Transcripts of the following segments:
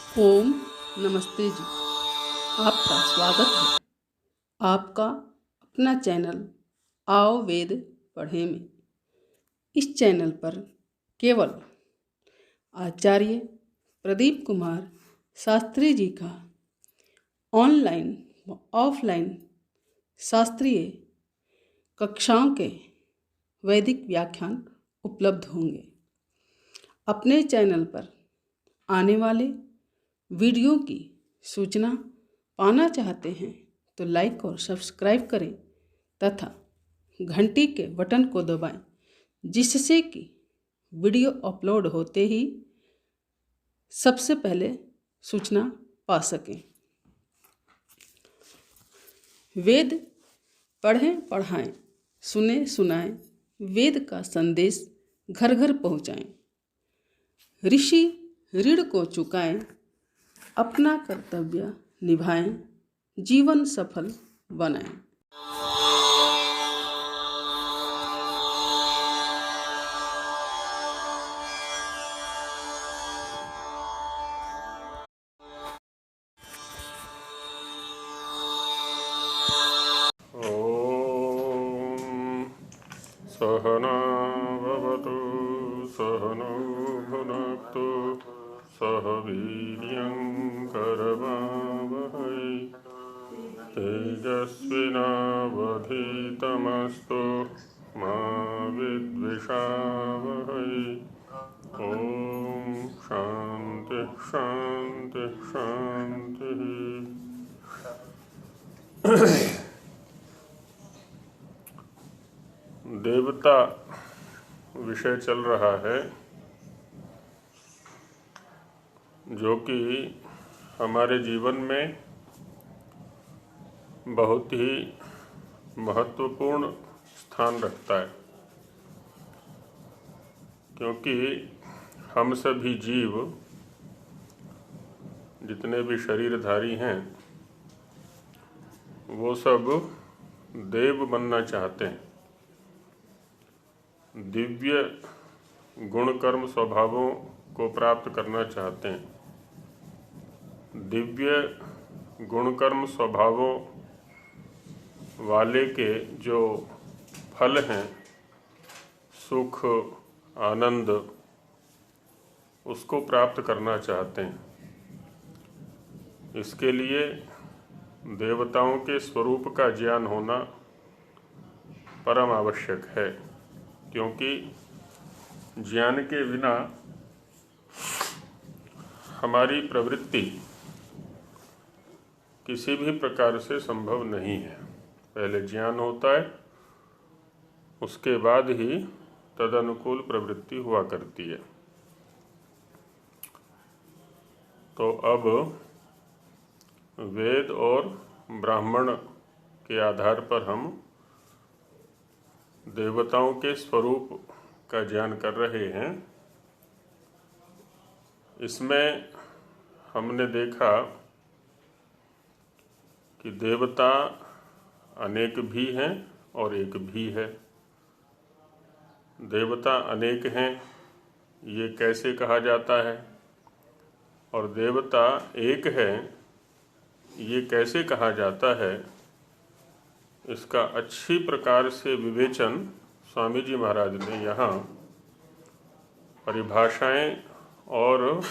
ओम नमस्ते जी। आपका स्वागत है आपका अपना चैनल आओ वेद पढ़े में। इस चैनल पर केवल आचार्य प्रदीप कुमार शास्त्री जी का ऑनलाइन व ऑफलाइन शास्त्रीय कक्षाओं के वैदिक व्याख्यान उपलब्ध होंगे। अपने चैनल पर आने वाले वीडियो की सूचना पाना चाहते हैं तो लाइक और सब्सक्राइब करें तथा घंटी के बटन को दबाएं, जिससे कि वीडियो अपलोड होते ही सबसे पहले सूचना पा सकें। वेद पढ़ें पढ़ाएं, सुने सुनाएं, वेद का संदेश घर घर पहुंचाएं। ऋषि ऋण को चुकाएं, अपना कर्तव्य निभाएं, जीवन सफल बनाएं। ओम सहना भवतु सहनौ भुनक्तु सह वीर्यं करवावहै तेजस्विनावधीतमस्तु मा विद्विषावहै। ओम शांति शांति शांति। देवता विषय चल रहा है, जो कि हमारे जीवन में बहुत ही महत्वपूर्ण स्थान रखता है, क्योंकि हम सभी जीव जितने भी शरीरधारी हैं वो सब देव बनना चाहते हैं। दिव्य गुण कर्म स्वभावों को प्राप्त करना चाहते हैं। दिव्य गुण कर्म स्वभावों वाले के जो फल हैं, सुख आनंद, उसको प्राप्त करना चाहते हैं। इसके लिए देवताओं के स्वरूप का ज्ञान होना परम आवश्यक है, क्योंकि ज्ञान के बिना हमारी प्रवृत्ति किसी भी प्रकार से संभव नहीं है। पहले ज्ञान होता है, उसके बाद ही तदनुकूल प्रवृत्ति हुआ करती है। तो अब वेद और ब्राह्मण के आधार पर हम देवताओं के स्वरूप का ज्ञान कर रहे हैं। इसमें हमने देखा कि देवता अनेक भी हैं और एक भी है। देवता अनेक हैं ये कैसे कहा जाता है, और देवता एक है ये कैसे कहा जाता है, इसका अच्छी प्रकार से विवेचन स्वामी जी महाराज ने यहाँ परिभाषाएं और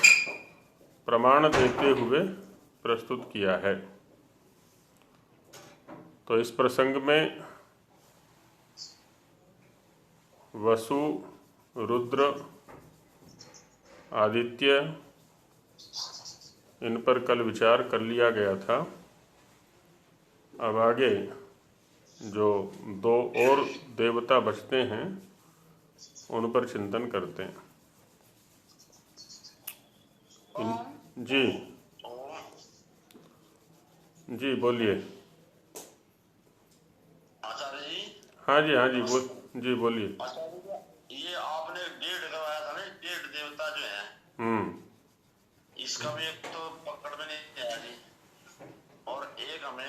प्रमाण देते हुए प्रस्तुत किया है। तो इस प्रसंग में वसु, रुद्र, आदित्य, इन पर कल विचार कर लिया गया था। अब आगे जो दो और देवता बचते हैं उन पर चिंतन करते हैं। जी जी बोलिए। आचार्य जी। हाँ जी हाँ जी जी बोलिए। आचार्य जी, ये आपने डेढ़ करवाया था ना, डेढ़ देवता जो है, इसका भी एक तो पकड़ में नहीं आया जी, और एक हमें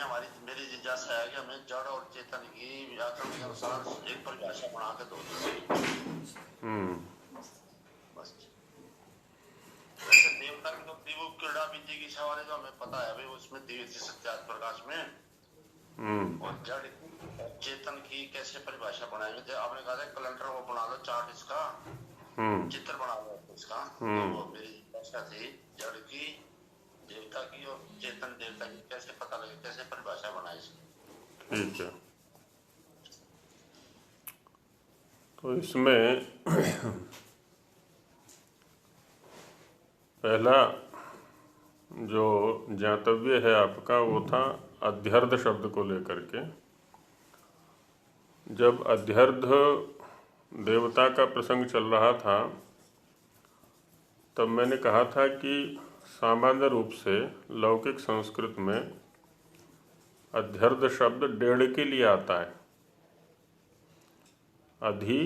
मेरी जिज्ञासा है कि हमें जड़ और चेतन की व्याकरण के अनुसार एक परिभाषा बना के दो। बस वैसे देवता की तो दिव्य क्रीड़ा भी जो हमें पता है भाई उसमें दिव्य सत्यात प्रकाश में और जड़ चेतन की कैसे परिभाषा बनाएंगे। जब आपने कहा था कैलेंडर वो बना लो, चार्ट इसका चित्र बना लो इसका, तो वो मेरी भाषा थी जड़ की देवता की और चेतन देवता की कैसे पता लगे, कैसे परिभाषा बनाए इसकी। ठीक है, तो इसमें पहला जो ज्ञातव्य है आपका वो था अध्यर्ध शब्द को लेकर के। जब अध्यर्ध देवता का प्रसंग चल रहा था तब मैंने कहा था कि सामान्य रूप से लौकिक संस्कृत में अध्यर्ध शब्द डेढ़ के लिए आता है। अधि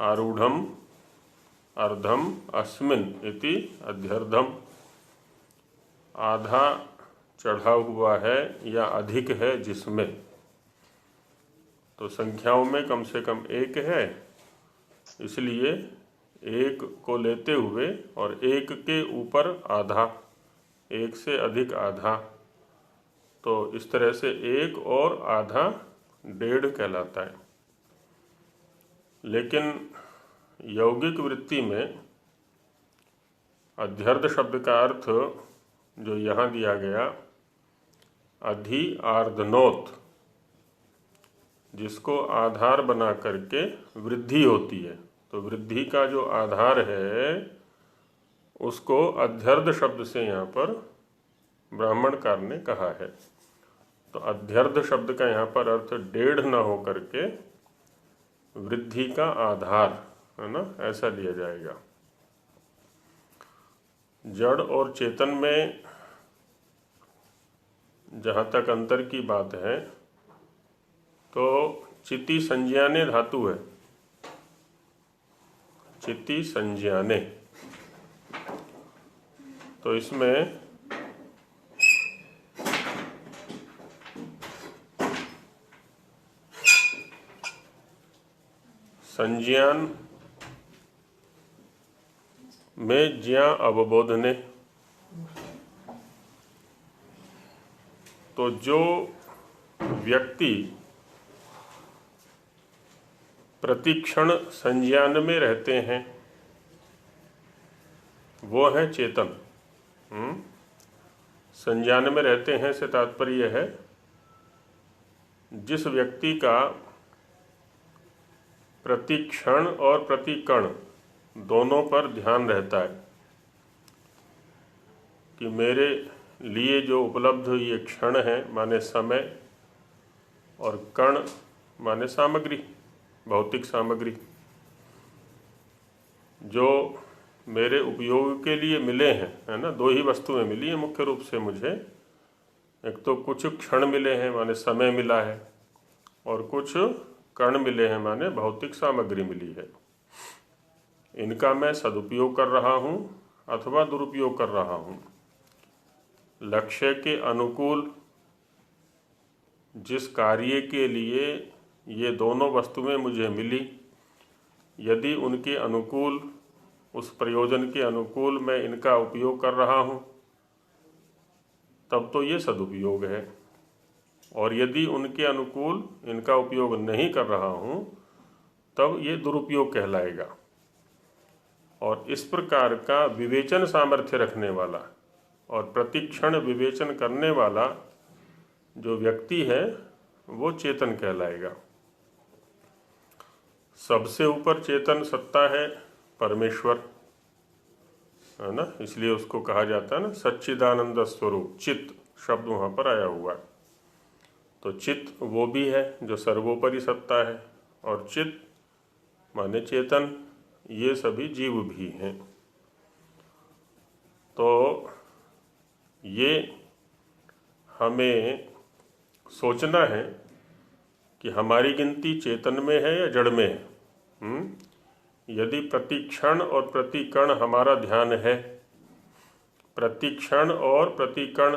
आरूढ़म अर्धम अस्मिन इति अध्यर्धम, आधा चढ़ा हुआ है या अधिक है जिसमें, तो संख्याओं में कम से कम एक है, इसलिए एक को लेते हुए और एक के ऊपर आधा, एक से अधिक आधा, तो इस तरह से एक और आधा डेढ़ कहलाता है। लेकिन यौगिक वृत्ति में अध्यर्ध शब्द का अर्थ जो यहाँ दिया गया अधि आर्धनोत, जिसको आधार बना करके वृद्धि होती है, तो वृद्धि का जो आधार है उसको अध्यर्ध शब्द से यहाँ पर ब्राह्मणकार ने कहा है। तो अध्यर्ध शब्द का यहाँ पर अर्थ डेढ़ न हो करके वृद्धि का आधार, है ना, ऐसा लिया जाएगा। जड़ और चेतन में जहाँ तक अंतर की बात है तो चिति संज्ञाने धातु है, चिति संज्ञाने, तो इसमें संज्ञान में ज्ञा अवबोधने, तो जो व्यक्ति प्रतिक्षण संज्ञान में रहते हैं वो है चेतन। संज्ञान में रहते हैं से तात्पर्य है जिस व्यक्ति का प्रतिक्षण और प्रतिकण दोनों पर ध्यान रहता है कि मेरे लिए जो उपलब्ध ये क्षण है माने समय, और कण माने सामग्री, भौतिक सामग्री, जो मेरे उपयोग के लिए मिले हैं, है ना, दो ही वस्तुएं मिली हैं मुख्य रूप से मुझे, एक तो कुछ क्षण मिले हैं माने समय मिला है, और कुछ कण मिले हैं माने भौतिक सामग्री मिली है। इनका मैं सदुपयोग कर रहा हूँ अथवा दुरुपयोग कर रहा हूँ। लक्ष्य के अनुकूल जिस कार्य के लिए ये दोनों वस्तुएं मुझे मिली, यदि उनके अनुकूल, उस प्रयोजन के अनुकूल मैं इनका उपयोग कर रहा हूँ तब तो ये सदुपयोग है, और यदि उनके अनुकूल इनका उपयोग नहीं कर रहा हूँ तब ये दुरुपयोग कहलाएगा। और इस प्रकार का विवेचन सामर्थ्य रखने वाला और प्रतिक्षण विवेचन करने वाला जो व्यक्ति है वो चेतन कहलाएगा। सबसे ऊपर चेतन सत्ता है परमेश्वर, है ना, इसलिए उसको कहा जाता है ना सच्चिदानंद स्वरूप, चित्त शब्द वहाँ पर आया हुआ है। तो चित्त वो भी है जो सर्वोपरि सत्ता है, और चित्त माने चेतन, ये सभी जीव भी हैं। तो ये हमें सोचना है कि हमारी गिनती चेतन में है या जड़ में है। यदि प्रतिक्षण और प्रतिकण हमारा ध्यान है, प्रतिक्षण और प्रतिकण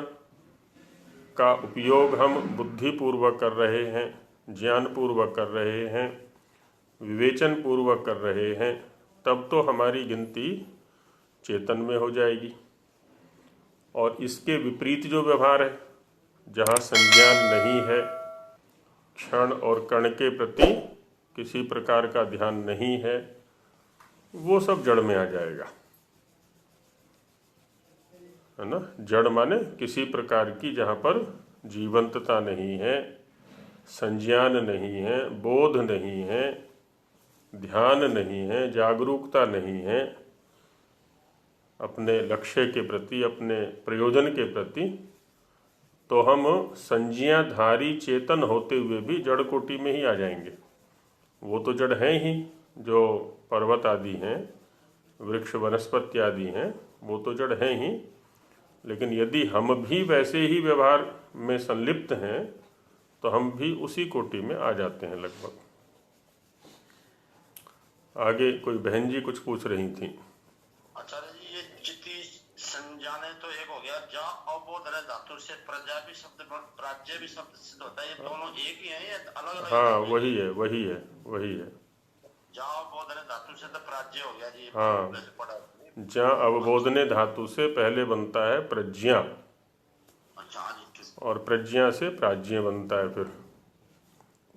का उपयोग हम बुद्धिपूर्वक कर रहे हैं, ज्ञानपूर्वक कर रहे हैं, विवेचन पूर्वक कर रहे हैं, तब तो हमारी गिनती चेतन में हो जाएगी। और इसके विपरीत जो व्यवहार है, जहाँ संज्ञान नहीं है, क्षण और कण के प्रति किसी प्रकार का ध्यान नहीं है, वो सब जड़ में आ जाएगा, है ना। जड़ माने किसी प्रकार की जहाँ पर जीवंतता नहीं है, संज्ञान नहीं है, बोध नहीं है, ध्यान नहीं है, जागरूकता नहीं है अपने लक्ष्य के प्रति, अपने प्रयोजन के प्रति, तो हम संज्ञाधारी चेतन होते हुए भी जड़ कोटि में ही आ जाएंगे। वो तो जड़ हैं ही, जो पर्वत आदि हैं, वृक्ष वनस्पति आदि हैं, वो तो जड़ हैं ही। लेकिन यदि हम भी वैसे ही व्यवहार में संलिप्त हैं तो हम भी उसी कोटि में आ जाते हैं लगभग। आगे कोई बहन जी कुछ पूछ रही थी। आचार्य जी, ये चित्ती संज्ञाने तो एक हो गया, जा अवबोध धातु से प्रजा भी शब्द, प्राज्य भी शब्द सिद्ध होता है, ये दोनों एक ही है या अलग अलग? हाँ, वही है, वही है, वही है। जा अवबोध धातु से तो प्राज्य हो गया जी। हाँ, जा अवबोधने धातु से पहले बनता है प्रज्ञा, अच्छा जी, और प्रज्ञा से प्राज्ञ बनता है। फिर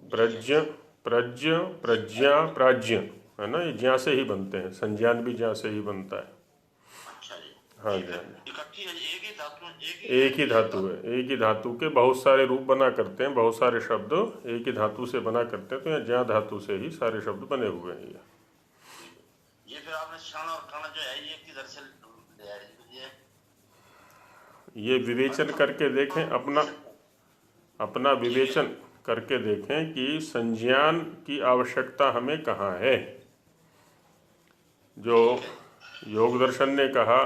प्रज्ञ, प्रज्ञ, प्रज्ञा, प्राज्ञ, है ना। ये ज्ञा से ही बनते हैं, संज्ञान भी ज्ञा से ही बनता है। अच्छा जी। हाँ जी, हाँ जी। इकट्ठी है, एक ही धातु, एक ही धातु है, एक ही धातु के बहुत सारे रूप बना करते हैं, बहुत सारे शब्द एक ही धातु से बना करते हैं। तो यहाँ ज्ञा धातु से ही सारे शब्द बने हुए हैं। ये फिर आपने क्षण और कण जो है ये किधर से लिया है? ये विवेचन करके देखें, अपना विवेचन करके देखें कि संज्ञान की आवश्यकता हमें कहाँ है। जो योग दर्शन ने कहा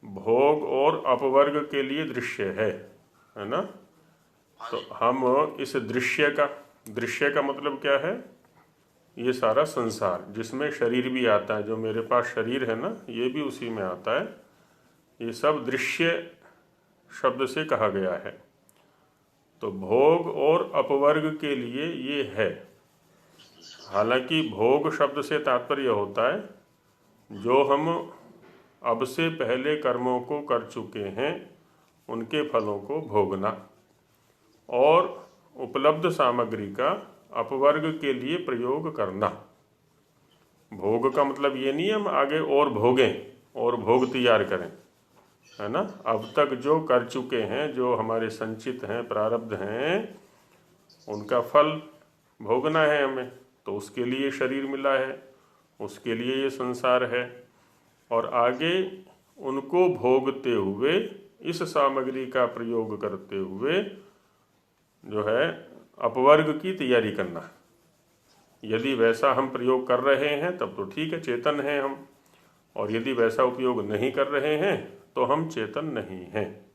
भोग और अपवर्ग के लिए दृश्य है ना। तो हम इस दृश्य का मतलब क्या है? ये सारा संसार जिसमें शरीर भी आता है, जो मेरे पास शरीर है ना, ये भी उसी में आता है। ये सब दृश्य शब्द से कहा गया है। तो भोग और अपवर्ग के लिए ये है। हालांकि भोग शब्द से तात्पर्य होता है जो हम अब से पहले कर्मों को कर चुके हैं उनके फलों को भोगना, और उपलब्ध सामग्री का अपवर्ग के लिए प्रयोग करना। भोग का मतलब ये नहीं हम आगे और भोगें और भोग तैयार करें, है ना। अब तक जो कर चुके हैं, जो हमारे संचित हैं, प्रारब्ध हैं, उनका फल भोगना है हमें। तो उसके लिए शरीर मिला है, उसके लिए ये संसार है। और आगे उनको भोगते हुए, इस सामग्री का प्रयोग करते हुए जो है अपवर्ग की तैयारी करना। यदि वैसा हम प्रयोग कर रहे हैं तब तो ठीक है, चेतन हैं हम। और यदि वैसा उपयोग नहीं कर रहे हैं तो हम चेतन नहीं हैं,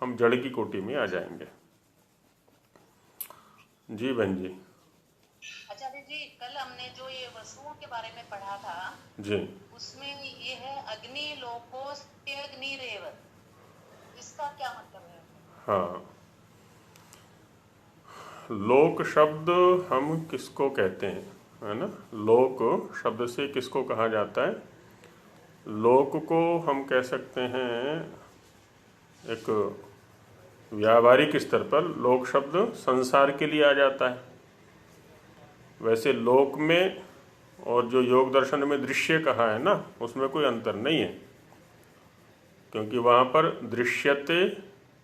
हम जड़ की कोटि में आ जाएंगे। जी बहन जी। आचार्य जी, कल हमने जो ये वसुओं के बारे में पढ़ा था जी, उसमें ये है अग्नि लोकोस्त्यग्निरेव, इसका क्या मतलब है? हाँ, लोक शब्द हम किसको कहते हैं, है ना। लोक शब्द से किसको कहा जाता है? लोक को हम कह सकते हैं, एक व्यावहारिक स्तर पर लोक शब्द संसार के लिए आ जाता है। वैसे लोक में और जो योग दर्शन में दृश्य कहा है ना, उसमें कोई अंतर नहीं है, क्योंकि वहाँ पर दृश्यते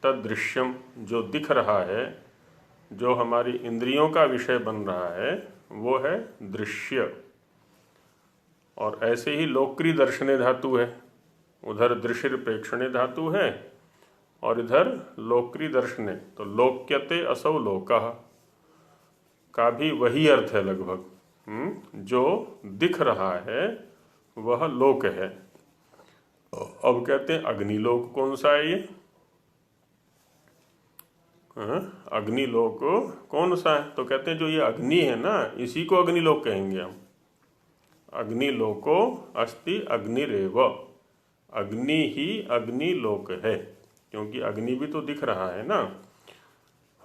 तदृश्यम, जो दिख रहा है, जो हमारी इंद्रियों का विषय बन रहा है, वो है दृश्य। और ऐसे ही लोक्री दर्शने धातु है, उधर दृश्य प्रेक्षणे धातु है और इधर लोक्री दर्शने। तो लोक्यते असौ लोकः का भी वही अर्थ है लगभग। जो दिख रहा है वह लोक है। अब कहते हैं अग्निलोक कौन सा है ये? अग्निलोक कौन सा है? तो कहते हैं जो ये अग्नि है ना, इसी को अग्निलोक कहेंगे हम। अग्निलोको अस्ति अग्निरेव, अग्नि ही अग्निलोक है, क्योंकि अग्नि भी तो दिख रहा है ना।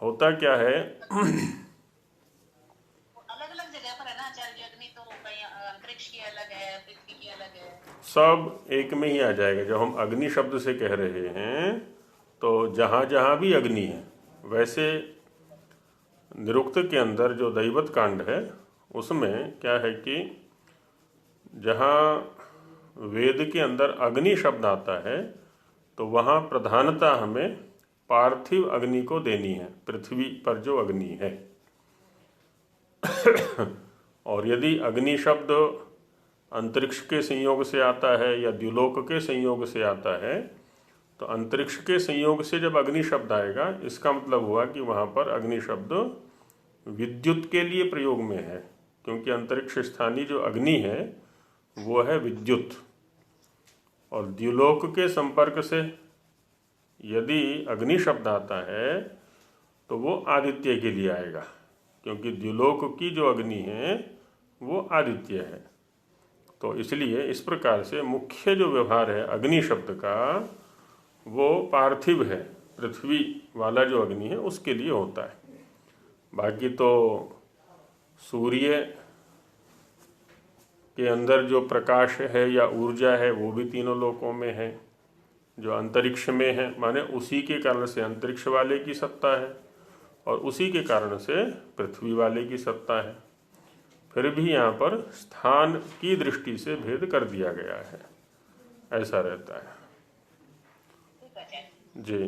होता क्या है, अलग अलग जगह पर है ना आचार्य जी, अग्नि तो कहीं अंतरिक्ष की अलग है, पृथ्वी की अलग है। सब एक में ही आ जाएगा। जब हम अग्नि शब्द से कह रहे हैं तो जहाँ जहाँ भी अग्नि है, वैसे निरुक्त के अंदर जो दैवत कांड है उसमें क्या है कि जहाँ वेद के अंदर अग्नि शब्द आता है तो वहाँ प्रधानता हमें पार्थिव अग्नि को देनी है, पृथ्वी पर जो अग्नि है। और यदि अग्नि शब्द अंतरिक्ष के संयोग से आता है या द्युलोक के संयोग से आता है, तो अंतरिक्ष के संयोग से जब अग्नि शब्द आएगा इसका मतलब हुआ कि वहाँ पर अग्नि शब्द विद्युत के लिए प्रयोग में है, क्योंकि अंतरिक्ष स्थानीय जो अग्नि है वो है विद्युत। और द्युलोक के संपर्क से यदि अग्नि शब्द आता है तो वो आदित्य के लिए आएगा, क्योंकि द्युलोक की जो अग्नि है वो आदित्य है। तो इसलिए इस प्रकार से मुख्य जो व्यवहार है अग्नि शब्द का वो पार्थिव है, पृथ्वी वाला जो अग्नि है उसके लिए होता है। बाकी तो सूर्य के अंदर जो प्रकाश है या ऊर्जा है वो भी तीनों लोकों में है, जो अंतरिक्ष में है, माने उसी के कारण से अंतरिक्ष वाले की सत्ता है और उसी के कारण से पृथ्वी वाले की सत्ता है। फिर भी यहाँ पर स्थान की दृष्टि से भेद कर दिया गया है, ऐसा रहता है जी।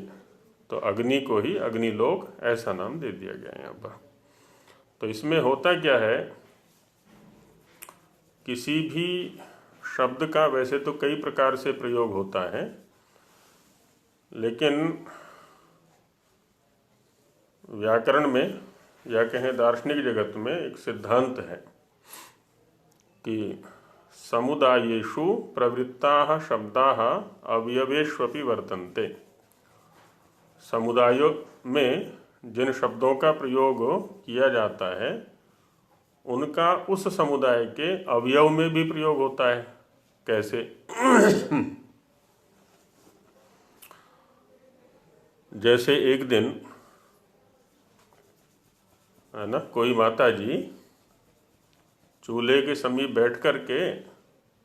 तो अग्नि को ही अग्निलोक ऐसा नाम दे दिया गया है यहाँ पर। तो इसमें होता क्या है, किसी भी शब्द का वैसे तो कई प्रकार से प्रयोग होता है, लेकिन व्याकरण में या कहें दार्शनिक जगत में एक सिद्धांत है कि समुदायेषु प्रवृत्ताः शब्दाः अवयवेष्वपि वर्तन्ते। समुदायों में जिन शब्दों का प्रयोग किया जाता है उनका उस समुदाय के अवयव में भी प्रयोग होता है। कैसे? जैसे एक दिन है ना, कोई माता जी चूल्हे के समीप बैठ कर के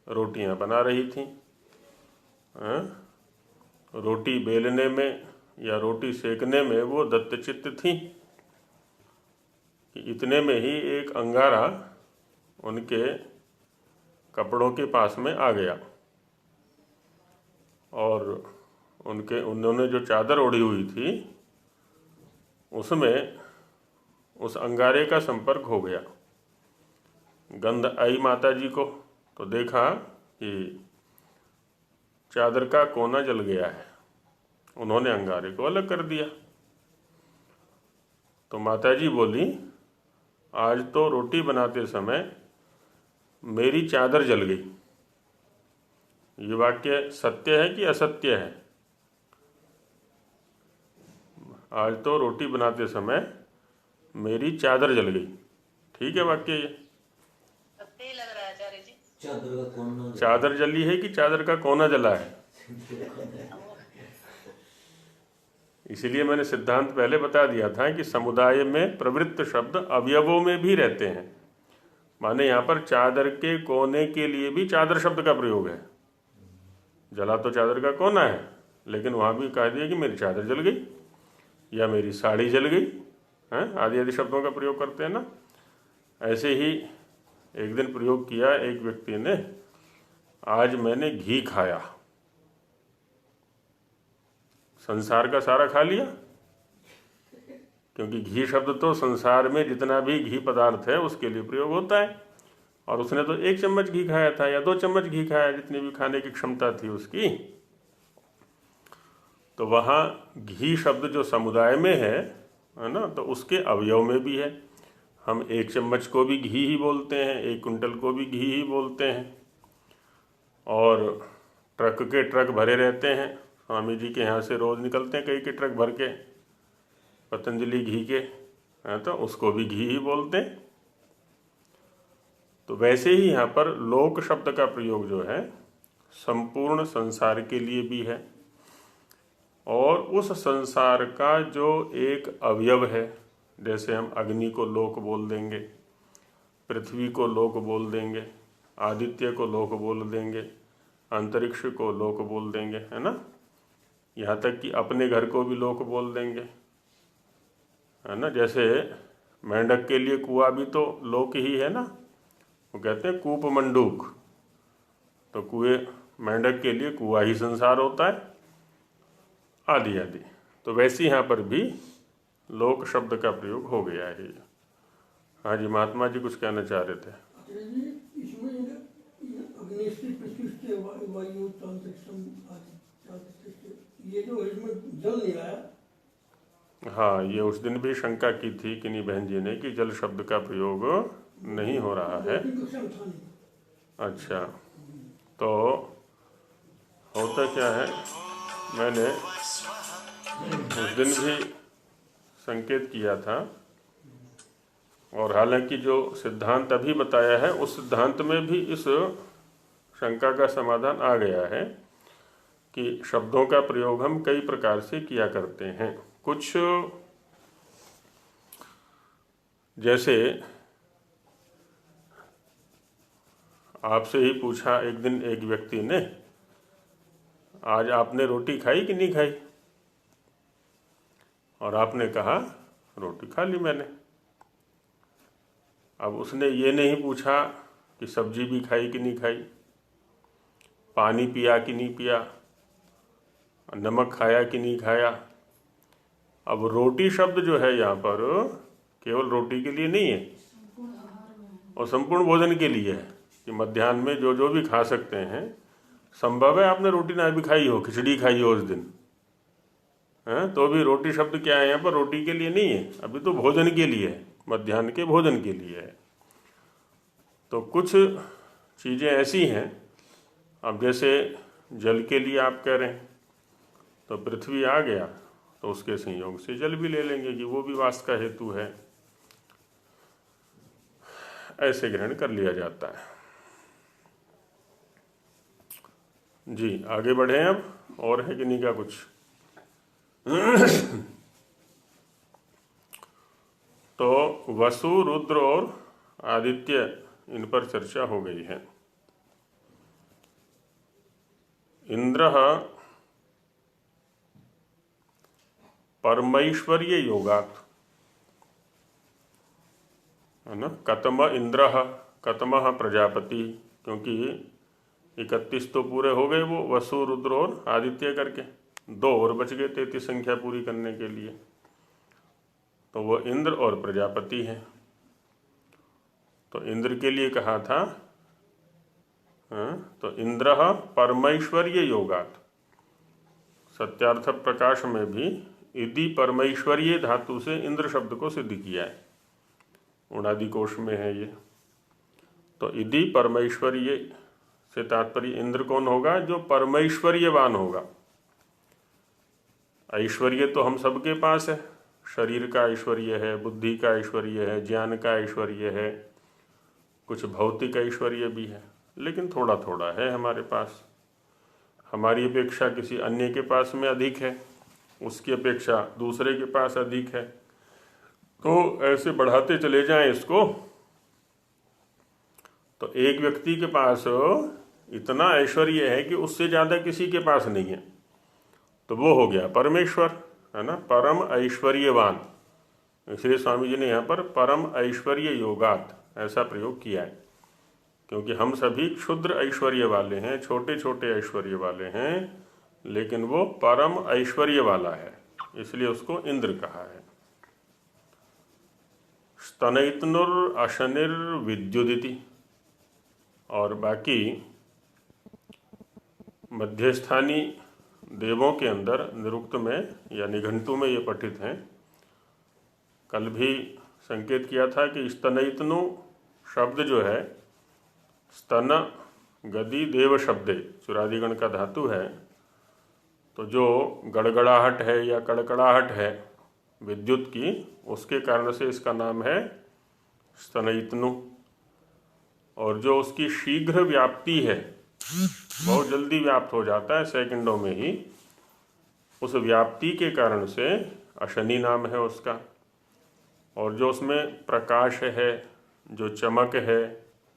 रोटियां बना रही थी। रोटी बेलने में या रोटी सेकने में वो दत्तचित्त थी कि इतने में ही एक अंगारा उनके कपड़ों के पास में आ गया और उन्होंने जो चादर ओढ़ी हुई थी उसमें उस अंगारे का संपर्क हो गया। गंध आई माता जी को तो देखा कि चादर का कोना जल गया है। उन्होंने अंगारे को अलग कर दिया। तो माता जी बोली, आज तो रोटी बनाते समय मेरी चादर जल गई। ये वाक्य सत्य है कि असत्य है? आज तो रोटी बनाते समय मेरी चादर जल गई, ठीक है वाक्य ये? सत्य लग रहा है आचार्य जी। चादर जली है कि चादर का कोना जला है? इसीलिए मैंने सिद्धांत पहले बता दिया था कि समुदाय में प्रवृत्त शब्द अवयवों में भी रहते हैं। माने यहाँ पर चादर के कोने के लिए भी चादर शब्द का प्रयोग है। जला तो चादर का कोना है, लेकिन वहाँ भी कह दिया कि मेरी चादर जल गई या मेरी साड़ी जल गई, हैं, आदि आदि शब्दों का प्रयोग करते हैं ना। ऐसे ही एक दिन प्रयोग किया एक व्यक्ति ने, आज मैंने घी खाया। संसार का सारा खा लिया, क्योंकि घी शब्द तो संसार में जितना भी घी पदार्थ है उसके लिए प्रयोग होता है। और उसने तो 1 चम्मच घी खाया था या 2 चम्मच घी खाया, जितनी भी खाने की क्षमता थी उसकी। तो वहाँ घी शब्द जो समुदाय में है ना, तो उसके अवयव में भी है। हम 1 चम्मच को भी घी ही बोलते हैं, 1 कुंटल को भी घी ही बोलते हैं। और ट्रक के ट्रक भरे रहते हैं, स्वामी जी के यहाँ से रोज़ निकलते हैं कई के ट्रक भर के पतंजलि घी के, तो उसको भी घी ही बोलते हैं। तो वैसे ही यहाँ पर लोक शब्द का प्रयोग जो है संपूर्ण संसार के लिए भी है, और उस संसार का जो एक अवयव है, जैसे हम अग्नि को लोक बोल देंगे, पृथ्वी को लोक बोल देंगे, आदित्य को लोक बोल देंगे, अंतरिक्ष को लोक बोल देंगे, है ना। यहाँ तक कि अपने घर को भी लोक बोल देंगे, है ना। जैसे मेंढक के लिए कुआं भी तो लोक ही है ना, वो कहते हैं कूप मंडूक। तो कुएं, मेंढक के लिए कुआं ही संसार होता है, आदि आदि। तो वैसे यहाँ पर भी लोक शब्द का प्रयोग हो गया है। हाँ जी, महात्मा जी कुछ कहना चाह रहे थे। इसमें अग्निश्री, पृथ्वी, वायु, ये जो इसमें जल नहीं आया। हाँ, ये उस दिन भी शंका की थी किन्हीं बहन जी ने कि जल शब्द का प्रयोग नहीं हो रहा है। अच्छा, तो होता क्या है, मैंने उस दिन भी संकेत किया था, और हालांकि जो सिद्धांत अभी बताया है उस सिद्धांत में भी इस शंका का समाधान आ गया है कि शब्दों का प्रयोग हम कई प्रकार से किया करते हैं। कुछ जैसे आपसे ही पूछा एक दिन एक व्यक्ति ने, आज आपने रोटी खाई कि नहीं खाई? और आपने कहा रोटी खा ली मैंने। अब उसने ये नहीं पूछा कि सब्जी भी खाई कि नहीं खाई, पानी पिया कि नहीं पिया, नमक खाया कि नहीं खाया। अब रोटी शब्द जो है यहाँ पर केवल रोटी के लिए नहीं है, और संपूर्ण भोजन के लिए है कि मध्याह्न में जो जो भी खा सकते हैं। संभव है आपने रोटी ना भी खाई हो, खिचड़ी खाई हो उस दिन, है तो भी रोटी शब्द क्या है यहाँ पर? रोटी के लिए नहीं है, अभी तो भोजन के लिए है, मध्याह्न के भोजन के लिए है। तो कुछ चीज़ें ऐसी हैं, अब जैसे जल के लिए आप कह रहे हैं, तो पृथ्वी आ गया तो उसके संयोग से जल भी ले लेंगे कि वो भी वास का हेतु है, ऐसे ग्रहण कर लिया जाता है। जी आगे बढ़े अब, और है कि नहीं क्या कुछ? तो वसु, रुद्र और आदित्य, इन पर चर्चा हो गई है। इंद्र परमैश्वर्य योगात्, है ना। कतम इंद्र, कतमः प्रजापति, क्योंकि 31 तो पूरे हो गए वो वसु, रुद्र और आदित्य करके, 2 और बच गए 33 संख्या पूरी करने के लिए। तो वो इंद्र और प्रजापति है। तो इंद्र के लिए कहा था, तो इंद्र परमैश्वर्य योगात्, सत्यार्थ प्रकाश में भी इति परमैश्वर्य धातु से इंद्र शब्द को सिद्ध किया है, उणादि कोश में है ये। तो इति परमैश्वर्य से तात्पर्य इंद्र कौन होगा? जो परमैश्वर्यवान होगा। ऐश्वर्य तो हम सबके पास है, शरीर का ऐश्वर्य है, बुद्धि का ऐश्वर्य है, ज्ञान का ऐश्वर्य है, कुछ भौतिक ऐश्वर्य भी है, लेकिन थोड़ा थोड़ा है हमारे पास। हमारी अपेक्षा किसी अन्य के पास में अधिक है, उसकी अपेक्षा दूसरे के पास अधिक है। तो ऐसे बढ़ाते चले जाएं इसको, तो एक व्यक्ति के पास इतना ऐश्वर्य है कि उससे ज़्यादा किसी के पास नहीं है, तो वो हो गया परमेश्वर, है ना, परम ऐश्वर्यवान। इसलिए स्वामी जी ने यहाँ पर परम ऐश्वर्य योगात् ऐसा प्रयोग किया है, क्योंकि हम सभी क्षुद्र ऐश्वर्य वाले हैं, छोटे छोटे ऐश्वर्य वाले हैं, लेकिन वो परम ऐश्वर्य वाला है, इसलिए उसको इंद्र कहा है। स्तनयितनुर अशनिर विद्युदिति, और बाकी मध्यस्थानी देवों के अंदर निरुक्त में या निघंटु में ये पठित हैं। कल भी संकेत किया था कि स्तनयितनु शब्द जो है, स्तन गति देव शब्दे, चुरादिगण का धातु है। तो जो गड़गड़ाहट है या कड़कड़ाहट है विद्युत की, उसके कारण से इसका नाम है स्तनयितनु। और जो उसकी शीघ्र व्याप्ति है, बहुत जल्दी व्याप्त हो जाता है, सेकंडों में ही, उस व्याप्ति के कारण से अशनि नाम है उसका। और जो उसमें प्रकाश है, जो चमक है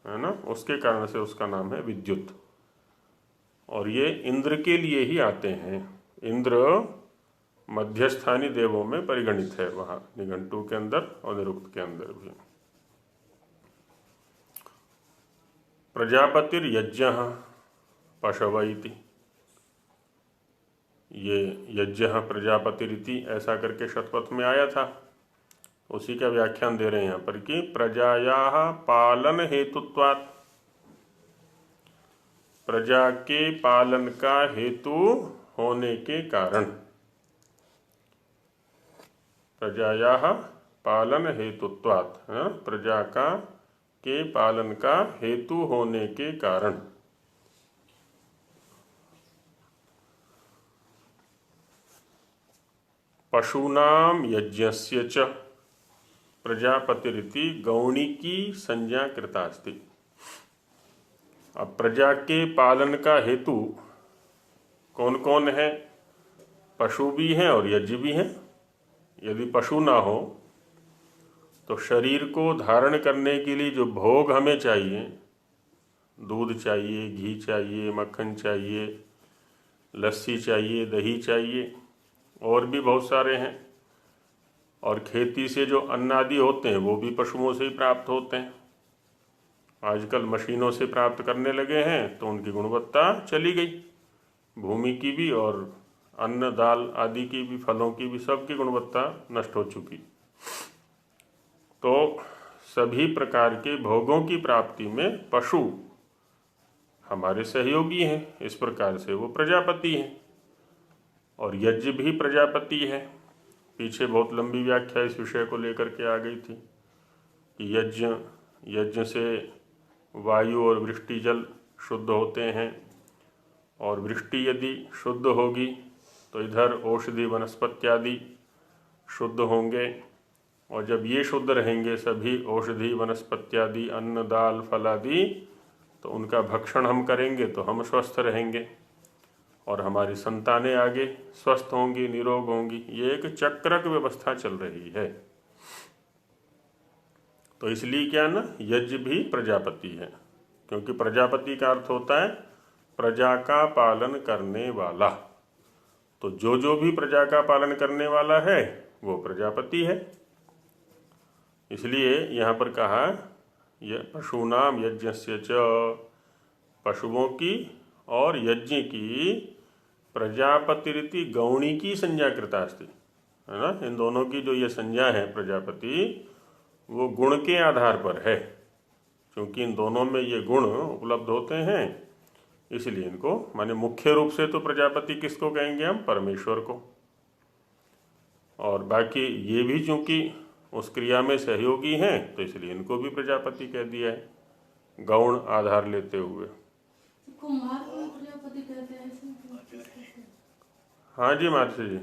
ना, उसके कारण से उसका नाम है विद्युत। और ये इंद्र के लिए ही आते हैं। इंद्र मध्यस्थानी देवों में परिगणित है वहाँ निघंटु के अंदर और निरुक्त के अंदर भी। प्रजापतिर्यज्ञ पशव इति, ये यज्ञ प्रजापतिरिति ऐसा करके शतपथ में आया था, उसी का व्याख्यान दे रहे हैं यहाँ पर कि प्रजायाः पालन हेतुत्वात्, प्रजा के पालन का हेतु होने के कारण, प्रजायाः पालन हेतुत्वात्, प्रजा का के पालन का हेतु होने के कारण। पशूनाम यज्ञस्य च प्रजापतिरिति गौणिकी संज्ञा कृतास्ति। अब प्रजा के पालन का हेतु कौन कौन है? पशु भी हैं और यज्ञ भी हैं। यदि पशु ना हो तो शरीर को धारण करने के लिए जो भोग हमें चाहिए, दूध चाहिए, घी चाहिए, मक्खन चाहिए, लस्सी चाहिए, दही चाहिए, और भी बहुत सारे हैं। और खेती से जो अन्न आदि होते हैं वो भी पशुओं से ही प्राप्त होते हैं। आजकल मशीनों से प्राप्त करने लगे हैं तो उनकी गुणवत्ता चली गई, भूमि की भी और अन्न दाल आदि की भी, फलों की भी, सबकी गुणवत्ता नष्ट हो चुकी। तो सभी प्रकार के भोगों की प्राप्ति में पशु हमारे सहयोगी हैं, इस प्रकार से वो प्रजापति हैं। और यज्ञ भी प्रजापति है। पीछे बहुत लंबी व्याख्या इस विषय को लेकर के आ गई थी कि यज्ञ से वायु और वृष्टि जल शुद्ध होते हैं, और वृष्टि यदि शुद्ध होगी तो इधर औषधि वनस्पति आदि शुद्ध होंगे, और जब ये शुद्ध रहेंगे सभी औषधि वनस्पति आदि, अन्न दाल फल आदि, तो उनका भक्षण हम करेंगे तो हम स्वस्थ रहेंगे और हमारी संतानें आगे स्वस्थ होंगी, निरोग होंगी। ये एक चक्रक व्यवस्था चल रही है। तो इसलिए क्या ना, यज्ञ भी प्रजापति है, क्योंकि प्रजापति का अर्थ होता है प्रजा का पालन करने वाला। तो जो भी प्रजा का पालन करने वाला है वो प्रजापति है। इसलिए यहाँ पर कहा पशूनाम यज्ञस्य च, पशुओं की और यज्ञ की प्रजापतिरिति गौणी की संज्ञा कृतास्ति, है ना। इन दोनों की जो ये संज्ञा है प्रजापति, वो गुण के आधार पर है। क्योंकि इन दोनों में ये गुण उपलब्ध होते हैं, इसलिए इनको माने मुख्य रूप से तो प्रजापति किसको कहेंगे हम? परमेश्वर को। और बाकी ये भी चूंकि उस क्रिया में सहयोगी हैं तो इसलिए इनको भी प्रजापति कह दिया है, गौण आधार लेते हुए। कुम्हार को प्रजापति कहते हैं ऐसे? हाँ जी मार्सी जी।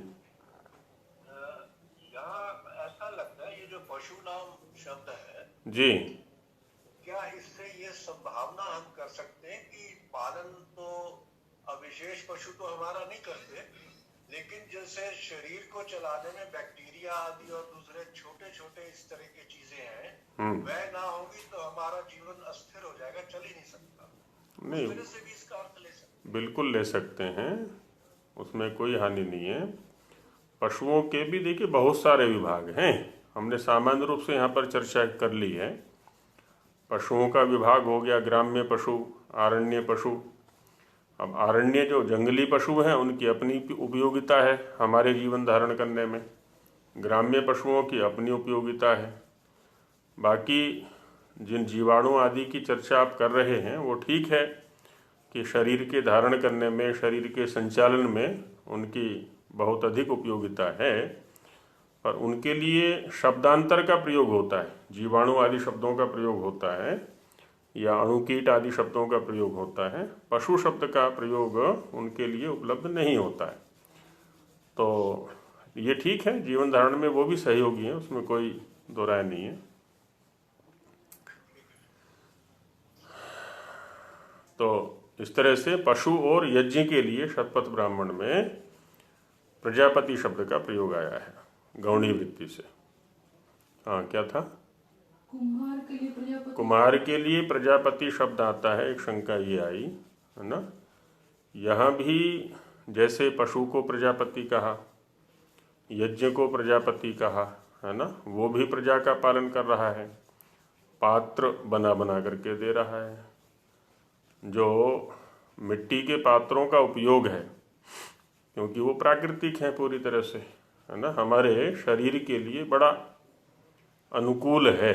यहाँ ऐसा लगता है ये जो पशु नाम शब्द है जी, क्या इससे ये संभावना हम कर सकते हैं कि पालन तो अविशेष पशु तो हमारा नहीं करते, लेकिन जैसे शरीर को चलाने में बैक्टीरिया आदि और दूसरे छोटे छोटे इस तरह की चीजें हैं, वह ना होगी तो हमारा जीवन अस्थिर हो जाएगा, चल ही नहीं सकता। नहीं, उस तरह से भी इसका अर्थ ले सकते, बिल्कुल ले सकते हैं, उसमें कोई हानि नहीं है। पशुओं के भी देखिए बहुत सारे विभाग हैं, हमने सामान्य रूप से यहाँ पर चर्चा कर ली है। पशुओं का विभाग हो गया ग्राम्य पशु, आरण्य पशु। अब आरण्य जो जंगली पशु हैं उनकी अपनी उपयोगिता है हमारे जीवन धारण करने में, ग्राम्य पशुओं की अपनी उपयोगिता है। बाकी जिन जीवाणु आदि की चर्चा आप कर रहे हैं वो ठीक है कि शरीर के धारण करने में, शरीर के संचालन में उनकी बहुत अधिक उपयोगिता है, पर उनके लिए शब्दांतर का प्रयोग होता है, जीवाणु आदि शब्दों का प्रयोग होता है या अणुकीट आदि शब्दों का प्रयोग होता है। पशु शब्द का प्रयोग उनके लिए उपलब्ध नहीं होता है। तो ये ठीक है, जीवन धारण में वो भी सहयोगी हैं, उसमें कोई दो राय नहीं है। तो इस तरह से पशु और यज्ञ के लिए शतपथ ब्राह्मण में प्रजापति शब्द का प्रयोग आया है गौणी वृत्ति से। हाँ, क्या था? कुम्हार के लिए प्रजापति, कुम्हार के लिए प्रजापति शब्द आता है। एक शंका ये आई है ना यहाँ भी जैसे पशु को प्रजापति कहा, यज्ञ को प्रजापति कहा, है ना, वो भी प्रजा का पालन कर रहा है, पात्र बना बना करके दे रहा है। जो मिट्टी के पात्रों का उपयोग है, क्योंकि वो प्राकृतिक हैं पूरी तरह से, है ना, हमारे शरीर के लिए बड़ा अनुकूल है।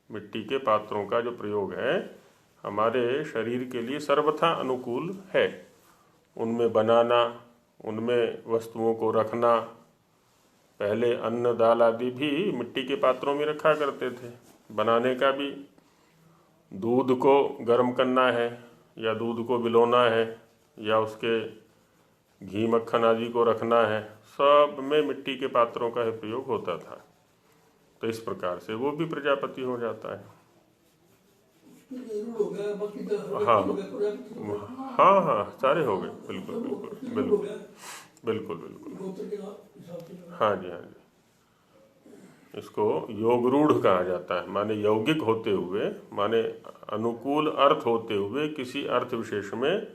मिट्टी के पात्रों का जो प्रयोग है हमारे शरीर के लिए सर्वथा अनुकूल है। उनमें बनाना, उनमें वस्तुओं को रखना, पहले अन्न दाल आदि भी मिट्टी के पात्रों में रखा करते थे। बनाने का भी, दूध को गर्म करना है या दूध को बिलोना है या उसके घी मक्खन आदि को रखना है, सब में मिट्टी के पात्रों का ही प्रयोग होता था। तो इस प्रकार से वो भी प्रजापति हो जाता है। हाँ हाँ हाँ, सारे हो गए, बिल्कुल बिल्कुल बिल्कुल बिल्कुल बिल्कुल। हाँ जी हाँ जी, इसको योग रूढ़ कहा जाता है, माने यौगिक होते हुए, माने अनुकूल अर्थ होते हुए किसी अर्थ विशेष में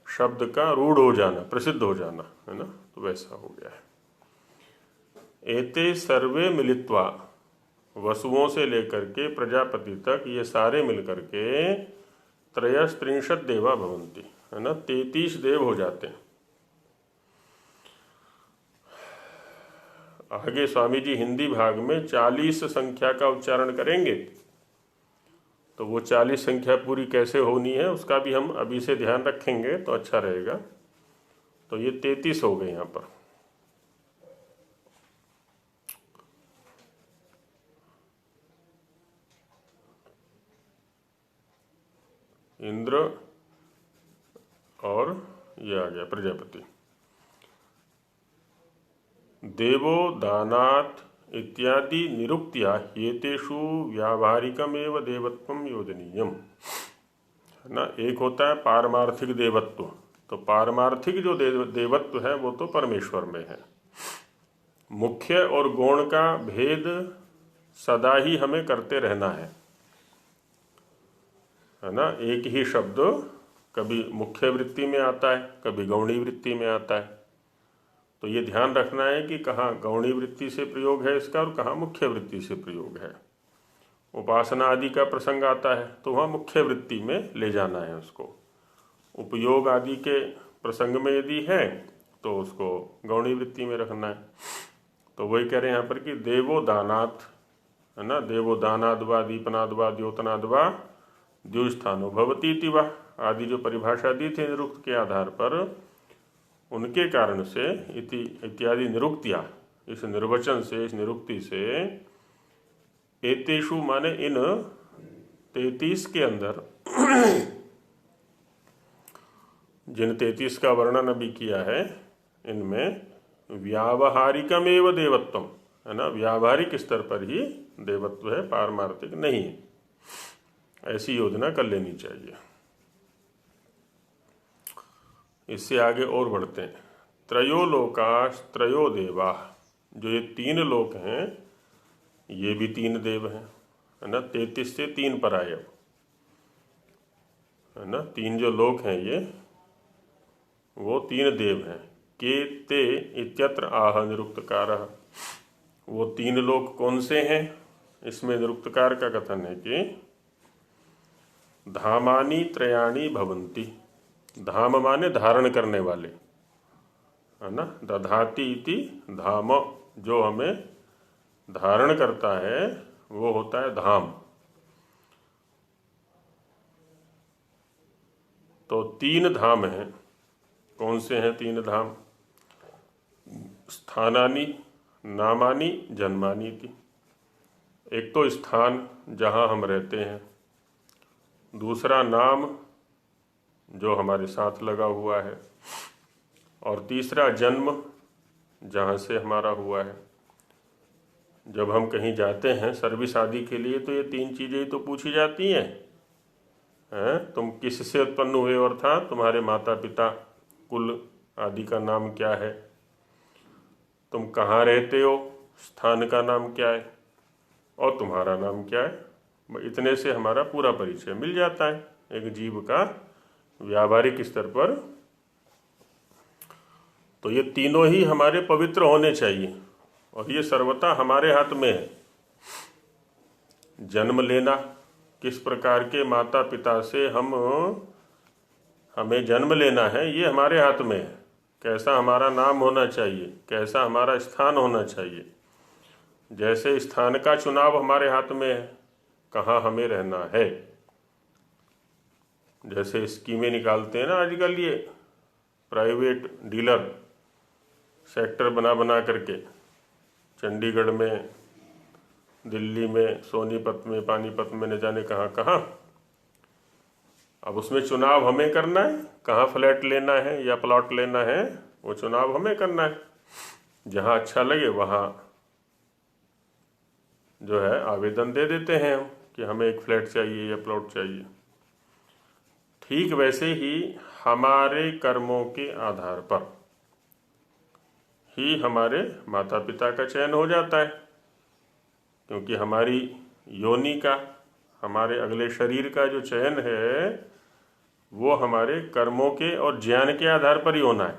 शब्द का रूढ़ हो जाना, प्रसिद्ध हो जाना, है ना, तो वैसा हो गया है। एते सर्वे मिलित्वा, वसुओं से लेकर के प्रजापति तक ये सारे मिलकर के 33 देवा भवन्ति, है ना, 33 देव हो जाते हैं। आगे स्वामी जी हिंदी भाग में 40 संख्या का उच्चारण करेंगे, तो वो 40 संख्या पूरी कैसे होनी है उसका भी हम अभी से ध्यान रखेंगे तो अच्छा रहेगा। तो ये 33 हो गए यहाँ पर। इंद्र और ये आ गया प्रजापति। देवो दानात् इत्यादि निरुक्त्या हेतेषु व्यावहारिकमेव देवत्वं योजनीयम, है ना। एक होता है पारमार्थिक देवत्व, तो पारमार्थिक जो देवत्व है वो तो परमेश्वर में है। मुख्य और गौण का भेद सदा ही हमें करते रहना है ना। एक ही शब्द कभी मुख्य वृत्ति में आता है, कभी गौणी वृत्ति में आता है, तो ये ध्यान रखना है कि कहाँ गौणी वृत्ति से प्रयोग है इसका और कहाँ मुख्य वृत्ति से प्रयोग है। उपासना आदि का प्रसंग आता है तो वहाँ मुख्य वृत्ति में ले जाना है उसको। उपयोग आदि के प्रसंग में यदि है तो उसको गौणी वृत्ति में रखना है। तो वही कह रहे हैं यहाँ पर कि देवो दानात्, है ना, देवो दानाद्वा दीपनाद्वा द्योतनाद्वा द्युस्थानो भवती इति वा आदि जो परिभाषा दी थी निरुक्त के आधार पर, उनके कारण से इत्यादि निरुक्तिया, इस निर्वचन से, इस निरुक्ति से, एतेषु माने इन 33 के अंदर जिन 33 का वर्णन अभी किया है, इनमें व्यावहारिकमेव देवत्वम, है ना, व्यावहारिक स्तर पर ही देवत्व है, पारमार्थिक नहीं है। ऐसी योजना कर लेनी चाहिए। इससे आगे और बढ़ते हैं। त्रयो लोकाश त्रयो देवा, जो ये 3 लोक हैं ये भी 3 देव हैं, है ना। 33 से 3 पर आए, है ना। 3 जो लोक हैं ये वो 3 देव हैं। के ते इत्यत्र आह निरुक्तकारः, वो 3 लोक कौन से हैं? इसमें निरुक्तकार का कथन है कि धामानि त्रयाणि भवन्ति, धाम माने धारण करने वाले, है ना। दधाति इति धाम, जो हमें धारण करता है वो होता है धाम। तो 3 धाम हैं। कौन से हैं 3 धाम? स्थानानि नामानि जन्मानि इति। एक तो स्थान जहाँ हम रहते हैं, दूसरा नाम जो हमारे साथ लगा हुआ है, और तीसरा जन्म जहाँ से हमारा हुआ है। जब हम कहीं जाते हैं सर्विस आदि के लिए तो ये 3 चीज़ें ही तो पूछी जाती हैं, तुम किससे उत्पन्न हुए, अर्थात तुम्हारे माता पिता, कुल आदि का नाम क्या है, तुम कहाँ रहते हो, स्थान का नाम क्या है, और तुम्हारा नाम क्या है। इतने से हमारा पूरा परिचय मिल जाता है। एक जीव का व्यावहारिक स्तर पर तो ये तीनों ही हमारे पवित्र होने चाहिए और ये सर्वथा हमारे हाथ में है। जन्म लेना, किस प्रकार के माता पिता से हमें जन्म लेना है, ये हमारे हाथ में है। कैसा हमारा नाम होना चाहिए, कैसा हमारा स्थान होना चाहिए, जैसे स्थान का चुनाव हमारे हाथ में है, कहाँ हमें रहना है। जैसे स्कीमें निकालते हैं ना आजकल ये प्राइवेट डीलर, सेक्टर बना बना करके, चंडीगढ़ में, दिल्ली में, सोनीपत में, पानीपत में, न जाने कहाँ कहाँ। अब उसमें चुनाव हमें करना है, कहाँ फ्लैट लेना है या प्लॉट लेना है, वो चुनाव हमें करना है। जहाँ अच्छा लगे वहाँ जो है आवेदन दे देते हैं हम कि हमें एक फ्लैट चाहिए या प्लॉट चाहिए। ठीक वैसे ही हमारे कर्मों के आधार पर ही हमारे माता पिता का चयन हो जाता है, क्योंकि हमारी योनि का, हमारे अगले शरीर का जो चयन है वो हमारे कर्मों के और ज्ञान के आधार पर ही होना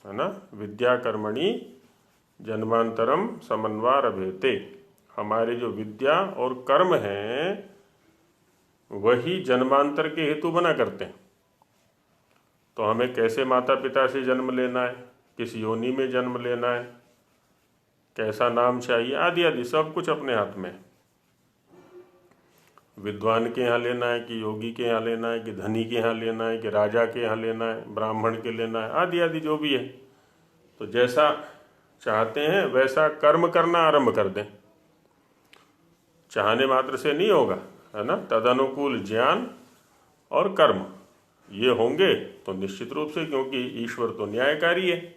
है ना। विद्या कर्मणि जन्मांतरम समन्वार अभेते। हमारे जो विद्या और कर्म हैं वही जन्मांतर के हेतु बना करते हैं। तो हमें कैसे माता पिता से जन्म लेना है, किस योनि में जन्म लेना है, कैसा नाम चाहिए, आदि आदि सब कुछ अपने हाथ में। विद्वान के यहाँ लेना है कि योगी के यहाँ लेना है कि धनी के यहाँ लेना है कि राजा के यहाँ लेना है, ब्राह्मण के लेना है, आदि आदि जो भी है। तो जैसा चाहते हैं वैसा कर्म करना आरंभ कर दें। चाहने मात्र से नहीं होगा, है ना। तदनुकूल ज्ञान और कर्म ये होंगे तो निश्चित रूप से, क्योंकि ईश्वर तो न्यायकारी है।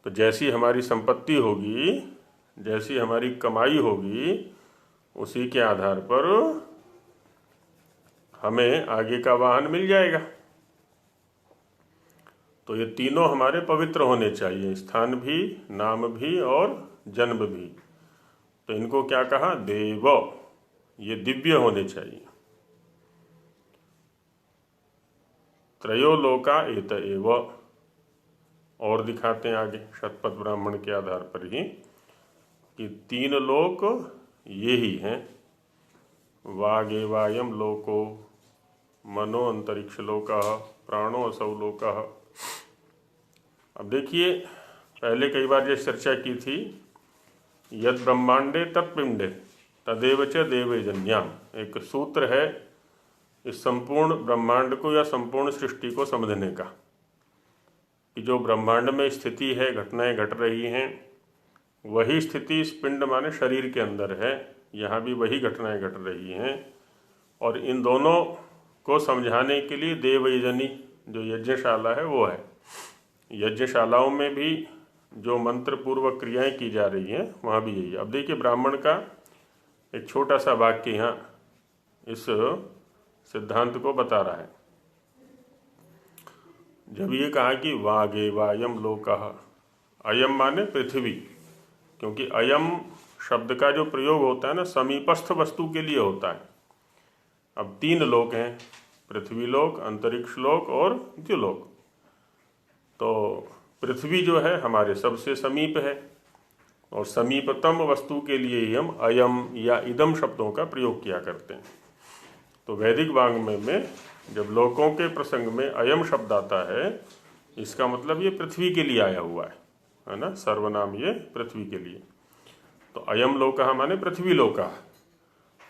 तो जैसी हमारी संपत्ति होगी, जैसी हमारी कमाई होगी, उसी के आधार पर हमें आगे का वाहन मिल जाएगा। तो ये तीनों हमारे पवित्र होने चाहिए, स्थान भी, नाम भी और जन्म भी। तो इनको क्या कहा, देव, ये दिव्य होने चाहिए। त्रयो लोका एत एव, और दिखाते हैं आगे शतपथ ब्राह्मण के आधार पर ही कि तीन लोक ये ही हैं। वागेवायम लोको, मनो अंतरिक्ष लोकः, प्राणो असौ लोकः। अब देखिए, पहले कई बार ये चर्चा की थी, यद ब्रह्मांडे तत्पिंडे तदेव च देवजन्याम। एक सूत्र है इस संपूर्ण ब्रह्मांड को या संपूर्ण सृष्टि को समझने का, कि जो ब्रह्मांड में स्थिति है, घटनाएं घट रही हैं, वही स्थिति इस पिंड माने शरीर के अंदर है। यहाँ भी वही घटनाएं घट रही हैं। और इन दोनों को समझाने के लिए देवयजनी जो यज्ञशाला है वो है। यज्ञशालाओं में भी जो मंत्र पूर्वक क्रियाएं की जा रही हैं वहाँ भी यही है। अब देखिए, ब्राह्मण का एक छोटा सा वाक्य यहाँ इस सिद्धांत को बता रहा है। जब ये कहा कि वागेवायम लोकः, अयम माने पृथ्वी, क्योंकि अयम शब्द का जो प्रयोग होता है ना, समीपस्थ वस्तु के लिए होता है। अब तीन लोक हैं, पृथ्वी लोक, अंतरिक्ष लोक और द्युलोक। तो पृथ्वी जो है हमारे सबसे समीप है, और समीपतम वस्तु के लिए ही हम अयम या इदम शब्दों का प्रयोग किया करते हैं। तो वैदिक वाङ्मय में जब लोकों के प्रसंग में अयम शब्द आता है, इसका मतलब ये पृथ्वी के लिए आया हुआ है ना, सर्वनाम ये पृथ्वी के लिए। तो अयम लोकः माने पृथ्वी लोकः।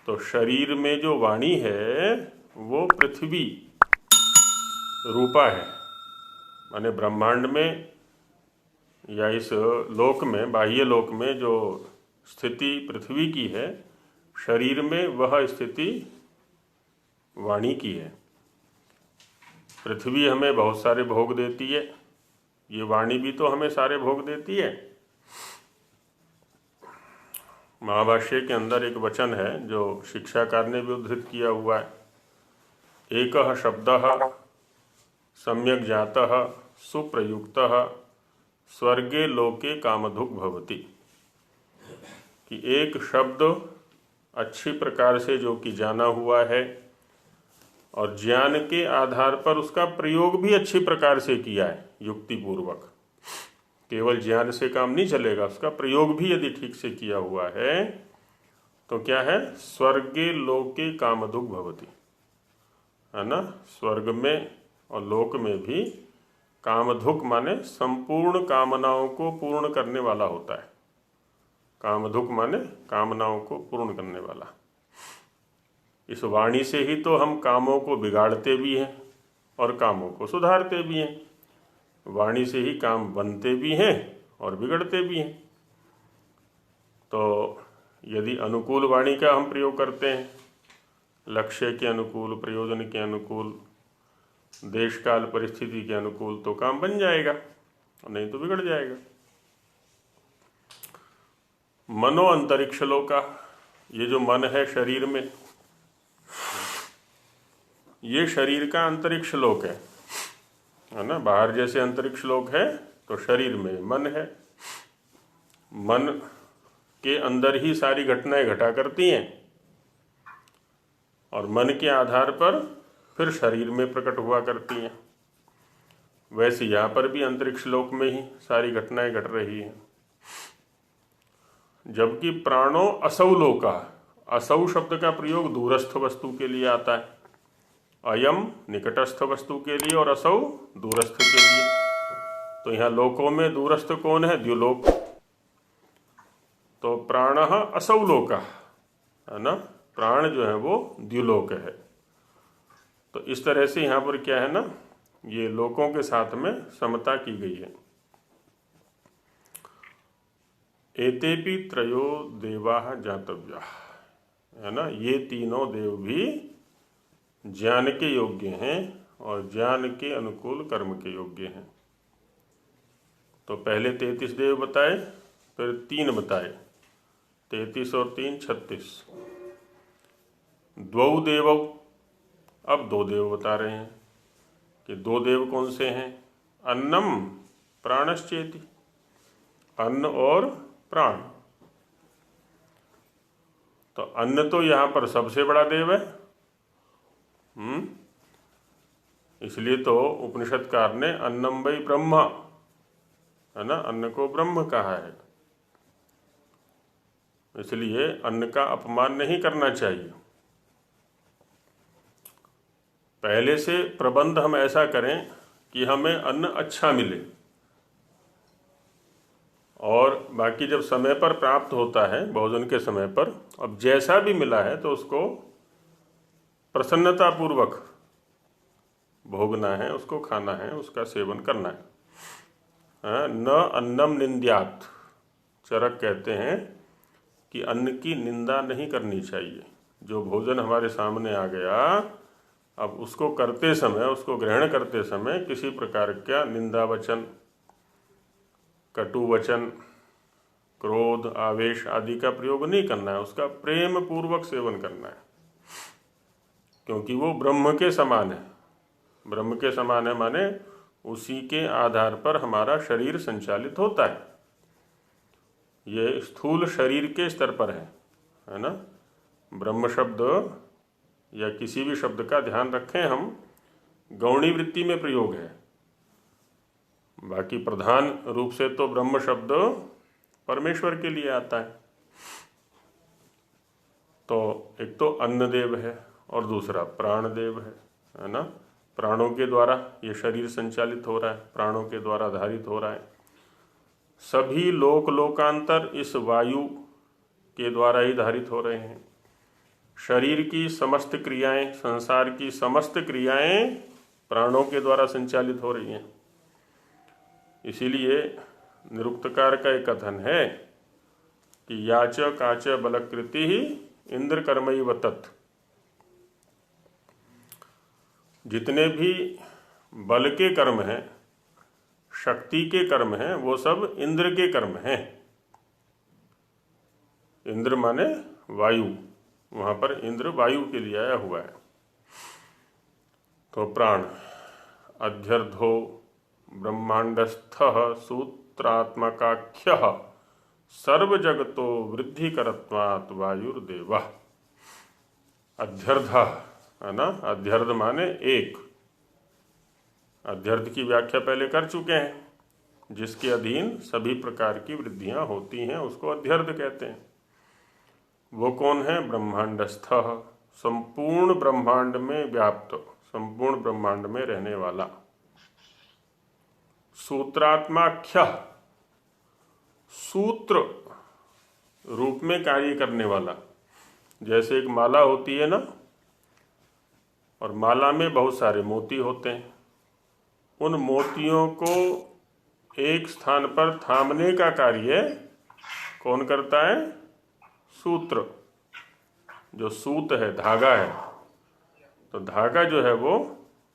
तो शरीर में जो वाणी है वो पृथ्वी रूपा है, माने ब्रह्मांड में या इस लोक में, बाह्य लोक में जो स्थिति पृथ्वी की है, शरीर में वह स्थिति वाणी की है। पृथ्वी हमें बहुत सारे भोग देती है, ये वाणी भी तो हमें सारे भोग देती है। महाभाष्य के अंदर एक वचन है जो शिक्षाकार ने भी उद्धृत किया हुआ है। एकः शब्दः सम्यक जातः सुप्रयुक्तः स्वर्गे लोके कामधुक् भवति। कि एक शब्द अच्छी प्रकार से जो कि जाना हुआ है और ज्ञान के आधार पर उसका प्रयोग भी अच्छी प्रकार से किया है, युक्ति पूर्वक, केवल ज्ञान से काम नहीं चलेगा, उसका प्रयोग भी यदि ठीक से किया हुआ है तो क्या है, स्वर्गे लोके कामधुक् भवति, है ना। स्वर्ग में और लोक में भी कामधुक् माने संपूर्ण कामनाओं को पूर्ण करने वाला होता है। कामधुक् माने कामनाओं को पूर्ण करने वाला। इस वाणी से ही तो हम कामों को बिगाड़ते भी हैं और कामों को सुधारते भी हैं। वाणी से ही काम बनते भी हैं और बिगड़ते भी हैं। तो यदि अनुकूल वाणी का हम प्रयोग करते हैं, लक्ष्य के अनुकूल, प्रयोजन के अनुकूल, देश काल परिस्थिति के अनुकूल, तो काम बन जाएगा, नहीं तो बिगड़ जाएगा। मनो अंतरिक्ष लोका, ये जो मन है शरीर में, ये शरीर का अंतरिक्ष लोक है ना। बाहर जैसे अंतरिक्ष लोक है तो शरीर में मन है। मन के अंदर ही सारी घटनाएं घटा करती हैं और मन के आधार पर फिर शरीर में प्रकट हुआ करती हैं। वैसे यहाँ पर भी अंतरिक्ष लोक में ही सारी घटनाएं घट रही हैं। जबकि प्राणो असौ लोका, असौ शब्द का प्रयोग दूरस्थ वस्तु के लिए आता है। अयम निकटस्थ वस्तु के लिए और असौ दूरस्थ के लिए। तो यहाँ लोकों में दूरस्थ कौन है, द्युलोक। तो प्राणः असौ लोका, है ना, प्राण जो है वो द्युलोक है। तो इस तरह से यहाँ पर क्या है ना, ये लोकों के साथ में समता की गई है। एतेपि त्रयो देवाः ज्ञातव्याः, है ना, ये तीनों देव भी ज्ञान के योग्य हैं और ज्ञान के अनुकूल कर्म के योग्य हैं। तो पहले 33 देव बताए, फिर 3 बताए, 33 और 3 36। द्वौ देवौ, अब 2 देव बता रहे हैं कि 2 देव कौन से हैं। अन्नम प्राणश्चेति, अन्न और प्राण। तो अन्न तो यहाँ पर सबसे बड़ा देव है। इसलिए तो उपनिषदकार ने अन्नम वै ब्रह्म, है ना, अन्न को ब्रह्म कहा है। इसलिए अन्न का अपमान नहीं करना चाहिए। पहले से प्रबंध हम ऐसा करें कि हमें अन्न अच्छा मिले, और बाकी जब समय पर प्राप्त होता है, भोजन के समय पर, अब जैसा भी मिला है तो उसको प्रसन्नता पूर्वक भोगना है, उसको खाना है, उसका सेवन करना है। न अन्नम निंद्यात्, चरक कहते हैं कि अन्न की निंदा नहीं करनी चाहिए। जो भोजन हमारे सामने आ गया, अब उसको करते समय, उसको ग्रहण करते समय किसी प्रकार का निंदा वचन, कटु वचन, क्रोध, आवेश आदि का प्रयोग नहीं करना है। उसका प्रेम पूर्वक सेवन करना है, क्योंकि वो ब्रह्म के समान है। ब्रह्म के समान है माने उसी के आधार पर हमारा शरीर संचालित होता है। ये स्थूल शरीर के स्तर पर है ना। ब्रह्म शब्द या किसी भी शब्द का ध्यान रखें हम, गौणी वृत्ति में प्रयोग है। बाकी प्रधान रूप से तो ब्रह्म शब्द परमेश्वर के लिए आता है। तो एक तो अन्न देव है और दूसरा प्राण देव है ना। प्राणों के द्वारा ये शरीर संचालित हो रहा है, प्राणों के द्वारा धारित हो रहा है। सभी लोक लोकांतर इस वायु के द्वारा ही धारित हो रहे हैं। शरीर की समस्त क्रियाएं, संसार की समस्त क्रियाएं प्राणों के द्वारा संचालित हो रही हैं। इसीलिए निरुक्तकार का एक कथन है कि याच काच बलकृति ही इंद्र कर्मैव तत्। जितने भी बल के कर्म हैं, शक्ति के कर्म हैं, वो सब इंद्र के कर्म हैं। इंद्र माने वायु, वहाँ पर इंद्र वायु के लिए आया हुआ है। तो प्राण अध्यर्धो ब्रह्मांडस्थः सूत्रात्मकाख्यः सर्वजगतो वृद्धिकरत्वात् वायुर्देवः। अध्यर्ध है ना, अध्यर्ध माने एक। अध्यर्ध की व्याख्या पहले कर चुके हैं जिसके अधीन सभी प्रकार की वृद्धियां होती हैं उसको अध्यर्थ कहते हैं। वो कौन है? ब्रह्मांडस्थ, संपूर्ण ब्रह्मांड में व्याप्त, संपूर्ण ब्रह्मांड में रहने वाला। सूत्रात्माख्य, सूत्र रूप में कार्य करने वाला। जैसे एक माला होती है ना, और माला में बहुत सारे मोती होते हैं, उन मोतियों को एक स्थान पर थामने का कार्य कौन करता है? सूत्र। जो सूत है, धागा है, तो धागा जो है वो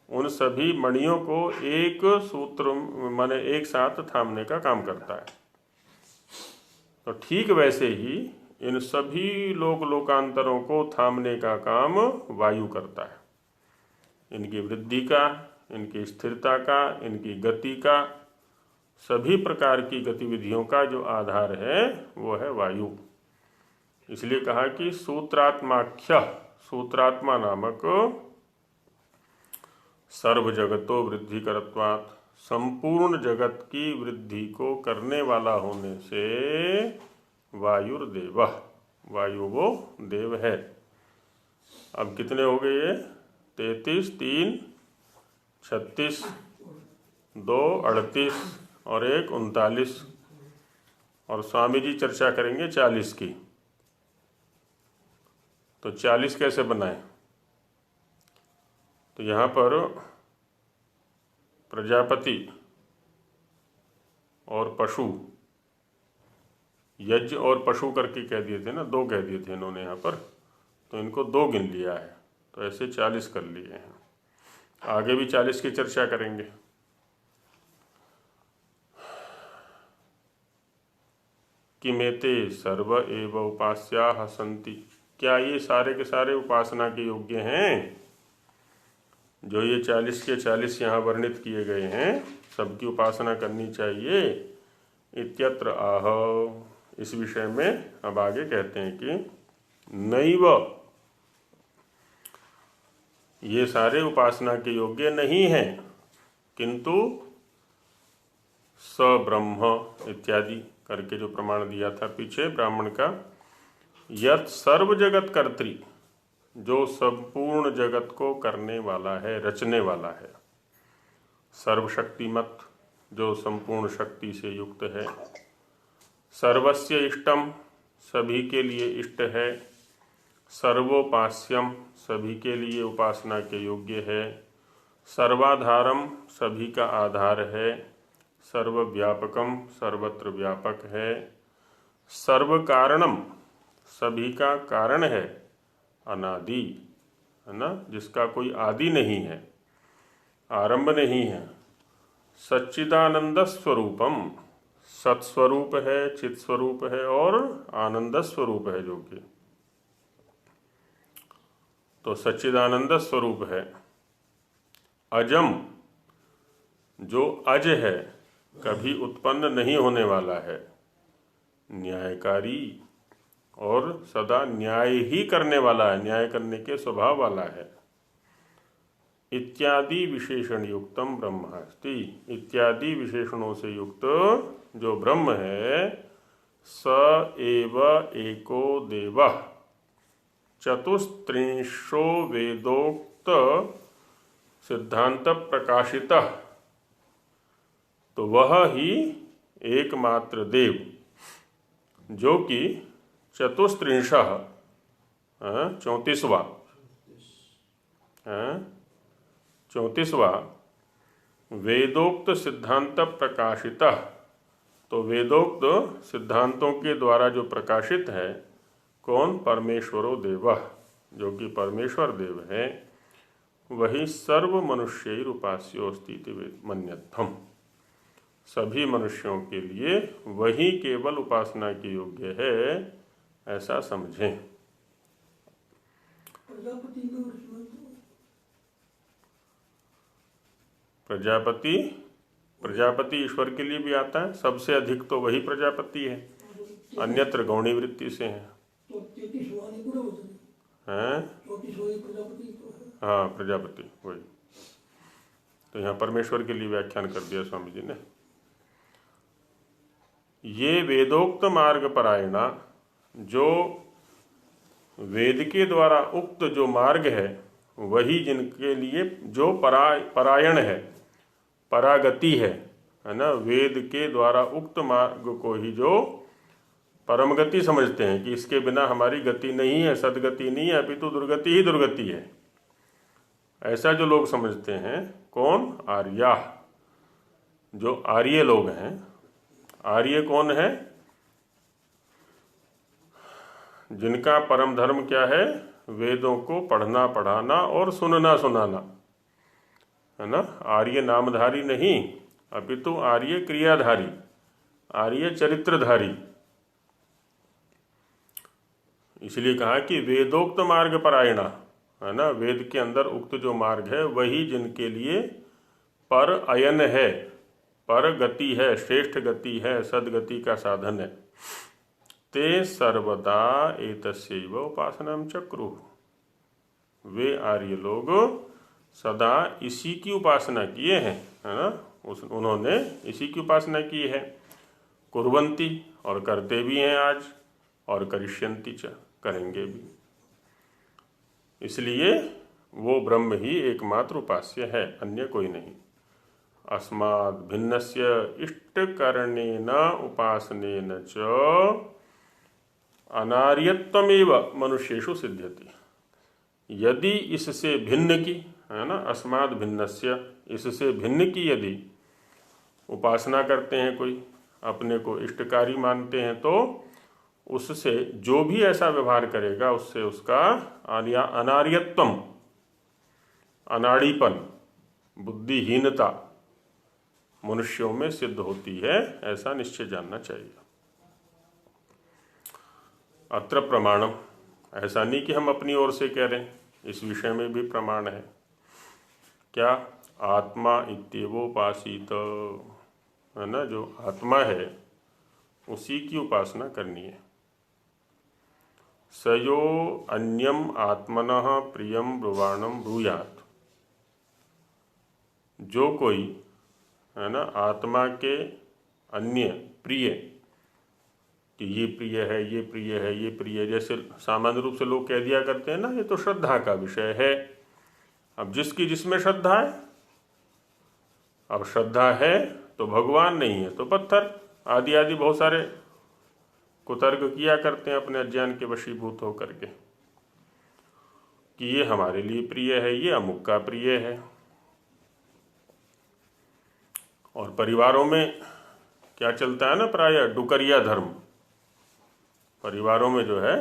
उन सभी मणियों को एक सूत्र माने एक साथ थामने का काम करता है। तो ठीक वैसे ही इन सभी लोकांतरों को थामने का काम वायु करता है। इनकी वृद्धि का, इनकी स्थिरता का, इनकी गति का, सभी प्रकार की गतिविधियों का जो आधार है वो है वायु। इसलिए कहा कि सूत्रात्माख्य, सूत्रात्मा नामक सर्व जगतो वृद्धि करत्वात्, संपूर्ण जगत की वृद्धि को करने वाला होने से वायुर्देव, वायु वो देव है। अब कितने हो गए ये? 33, 3, 36, 2, 38 और 1, 39। और स्वामी जी चर्चा करेंगे 40 की। तो 40 कैसे बनाएं? तो यहाँ पर प्रजापति और पशु, यज्ञ और पशु करके कह दिए थे ना, 2 कह दिए थे इन्होंने यहाँ पर, तो इनको 2 गिन लिया है, तो ऐसे 40 कर लिए हैं। आगे भी 40 की चर्चा करेंगे। किमेते सर्व एव उपास्याः सन्ति, क्या ये सारे के सारे उपासना के योग्य हैं? जो ये 40 के 40 यहाँ वर्णित किए गए हैं, सबकी उपासना करनी चाहिए। इत्यत्र आह, इस विषय में अब आगे कहते हैं कि नैव, ये सारे उपासना के योग्य नहीं हैं, किंतु स ब्रह्म इत्यादि करके जो प्रमाण दिया था पीछे ब्राह्मण का, यत् सर्व जगत कर्त्री, जो संपूर्ण जगत को करने वाला है, रचने वाला है। सर्वशक्तिमत, जो संपूर्ण शक्ति से युक्त है। सर्वस्य इष्टम, सभी के लिए इष्ट है। सर्वोपास्यम, सभी के लिए उपासना के योग्य है। सर्वाधारम, सभी का आधार है। सर्वव्यापकम, सर्वत्र व्यापक है। सर्व कारणम, सभी का कारण है। अनादि, है ना, जिसका कोई आदि नहीं है, आरंभ नहीं है। सच्चिदानंद स्वरूपम, सत्स्वरूप है, चित स्वरूप है और आनंद स्वरूप है जो कि, तो सच्चिदानंद स्वरूप है। अजम, जो अज है, कभी उत्पन्न नहीं होने वाला है। न्यायकारी, और सदा न्याय ही करने वाला है, न्याय करने के स्वभाव वाला है। इत्यादि विशेषण युक्तम ब्रह्मास्ति, इत्यादि विशेषणों से युक्त जो ब्रह्म है, स एव एको देवः चतुस्त्रिंशो वेदोक्त सिद्धांत प्रकाशितः, तो वह ही एकमात्र देव, जो कि चतुस्त्रिंशः 34वां 34वां वेदोक्त सिद्धांत प्रकाशितः, तो वेदोक्त सिद्धांतों के द्वारा जो प्रकाशित है, कौन? परमेश्वरो देवः, जो कि परमेश्वर देव है। वही सर्व मनुष्यैर उपास्योऽस्ति मन्यध्वम्, सभी मनुष्यों के लिए वही केवल उपासना के योग्य है, ऐसा समझें। प्रजापति, प्रजापति ईश्वर के लिए भी आता है, सबसे अधिक तो वही प्रजापति है, अन्यत्र गौणी वृत्ति से है। हाँ, प्रजापति वही। तो यहाँ परमेश्वर के लिए व्याख्यान कर दिया स्वामी जी ने। ये वेदोक्त मार्ग परायणा, जो वेद के द्वारा उक्त जो मार्ग है वही जिनके लिए जो परायण है, परागति है ना, वेद के द्वारा उक्त मार्ग को ही जो परम गति समझते हैं कि इसके बिना हमारी गति नहीं है, सदगति नहीं है, अपितु दुर्गति ही दुर्गति है, ऐसा जो लोग समझते हैं। कौन? आर्या, जो आर्य लोग हैं। आर्य कौन है? जिनका परम धर्म क्या है? वेदों को पढ़ना पढ़ाना और सुनना सुनाना, है ना। आर्य नामधारी नहीं, अपितु आर्य क्रियाधारी, आर्य चरित्रधारी। इसलिए कहा कि वेदोक्त मार्ग परायणा, है ना, वेद के अंदर उक्त जो मार्ग है वही जिनके लिए पर अयन है, पर गति है, श्रेष्ठ गति है, सदगति का साधन है। ते सर्वदा एतस्यैव उपासनां चक्रुः, वे आर्य लोग सदा इसी की उपासना किए हैं, है ना, उन्होंने इसी की उपासना की है। कुर्वन्ति, और करते भी हैं आज, और करिष्यन्ति च, करेंगे भी। इसलिए वो ब्रह्म ही एकमात्र उपास्य है, अन्य कोई नहीं। अस्माद् भिन्नस्य इष्टकरणेन उपासनेन च अनार्यत्वमेव मनुष्येषु सिद्ध्यति। यदि इससे भिन्न की, है ना, अस्माद् भिन्नस्य, इससे भिन्न की यदि उपासना करते हैं, कोई अपने को इष्टकारी मानते हैं, तो उससे जो भी ऐसा व्यवहार करेगा उससे उसका अनार्यत्वम, अनाड़ीपन, बुद्धिहीनता मनुष्यों में सिद्ध होती है, ऐसा निश्चय जानना चाहिए। अत्र प्रमाणम, ऐसा नहीं कि हम अपनी ओर से कह रहे हैं, इस विषय में भी प्रमाण है। क्या? आत्मा इत्येवोपासित, है ना, जो आत्मा है उसी की उपासना करनी है। सयो अन्यम आत्मनः प्रियम ब्रुवाणम ब्रूयात्, जो कोई, है ना, आत्मा के अन्य प्रिय, कि ये प्रिय है, ये प्रिय है, ये प्रिय है, जैसे सामान्य रूप से लोग कह दिया करते हैं ना, ये तो श्रद्धा का विषय है। अब जिसकी जिसमें श्रद्धा है, अब श्रद्धा है तो भगवान, नहीं है तो पत्थर, आदि आदि बहुत सारे कुतर्क किया करते हैं अपने अज्ञान के वशीभूत होकर के, कि ये हमारे लिए प्रिय है, ये अमुक का प्रिय है। और परिवारों में क्या चलता है ना, प्रायः डुकरिया धर्म, परिवारों में जो है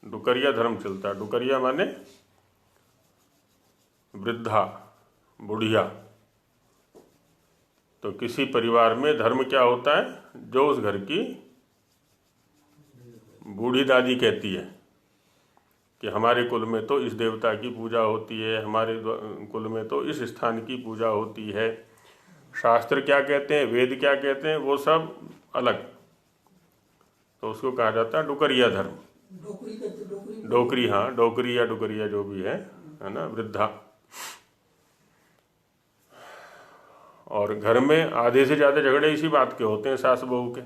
डुकरिया धर्म चलता है। डुकरिया माने वृद्धा, बुढ़िया। तो किसी परिवार में धर्म क्या होता है? जो उस घर की बूढ़ी दादी कहती है कि हमारे कुल में तो इस देवता की पूजा होती है, हमारे कुल में तो इस स्थान की पूजा होती है। शास्त्र क्या कहते हैं, वेद क्या कहते हैं, वो सब अलग। तो उसको कहा जाता है डुकरिया धर्म। डोकरी, हाँ, डोकरी या डुकरिया जो भी है ना, वृद्धा। और घर में आधे से ज़्यादा झगड़े इसी बात के होते हैं, सास बहू के।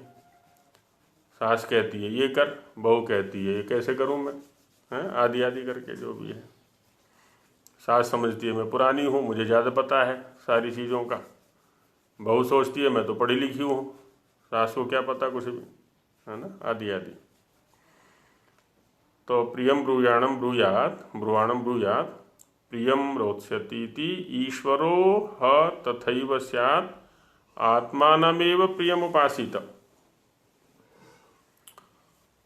सास कहती है ये कर, बहू कहती है ये कैसे करूं मैं, हैं, आदि आदि करके जो भी है। सास समझती है मैं पुरानी हूँ, मुझे ज़्यादा पता है सारी चीज़ों का। बहू सोचती है मैं तो पढ़ी लिखी हूँ, सास को क्या पता कुछ भी, है ना, आदि आदि। तो प्रियम ब्रूयाणम ब्रूयात्, ब्रुवाणम ब्रूयात्, प्रियम रोत्स्यतीति ईश्वरो ह तथैव स्यात् आत्मानमेव प्रियम उपासित,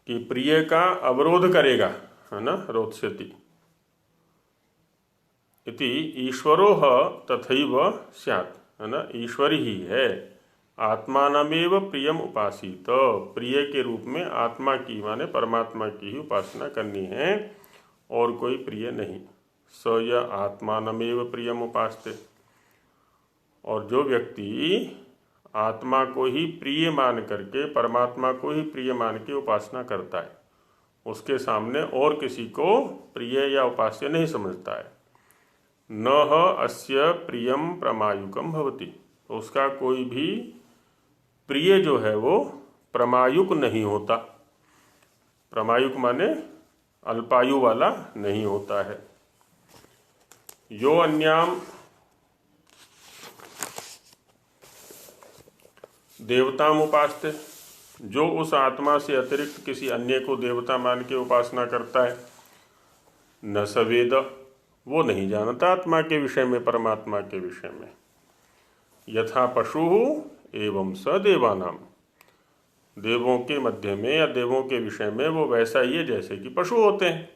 कि प्रिय का अवरोध करेगा, है ना, रोत्स्यति इति ईश्वरो ह तथैव स्यात्, है ना, ईश्वर ही है। आत्मानमेव प्रियम उपासित, प्रिय के रूप में आत्मा की माने परमात्मा की ही उपासना करनी है, और कोई प्रिय नहीं। स य आत्मानमेव प्रियम उपास्ते, और जो व्यक्ति आत्मा को ही प्रिय मान करके, परमात्मा को ही प्रिय मान के उपासना करता है, उसके सामने और किसी को प्रिय या उपास्य नहीं समझता है। न अस्य प्रियम प्रमायुकम भवति, तो उसका कोई भी प्रिय जो है वो प्रमायुक नहीं होता। प्रमायुक माने अल्पायु वाला नहीं होता है। यो अन्याम देवताम उपासते, जो उस आत्मा से अतिरिक्त किसी अन्य को देवता मान के उपासना करता है, न सवेद, वो नहीं जानता आत्मा के विषय में, परमात्मा के विषय में। यथा पशु एवं स देवानाम, देवों के मध्य में या देवों के विषय में वो वैसा ही है जैसे कि पशु होते हैं,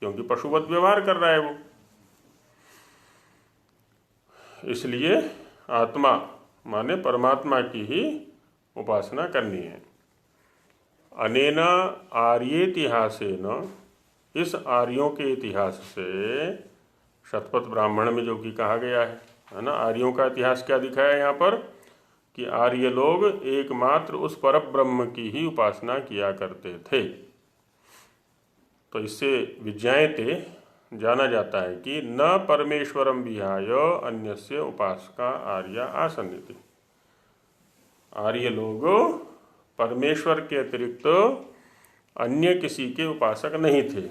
क्योंकि पशुवत व्यवहार कर रहा है वो। इसलिए आत्मा माने परमात्मा की ही उपासना करनी है। अनेन आर्येतिहासेन, इस आर्यों के इतिहास से, शतपथ ब्राह्मण में जो कि कहा गया है ना, आर्यों का इतिहास क्या दिखाया यहाँ पर कि आर्य लोग एकमात्र उस परब्रह्म की ही उपासना किया करते थे। तो इससे विज्ञायते जाना जाता है कि न परमेश्वरम विहाय अन्यस्य उपासका आर्या आसन्निति। आर्य लोग परमेश्वर के अतिरिक्त अन्य किसी के उपासक नहीं थे।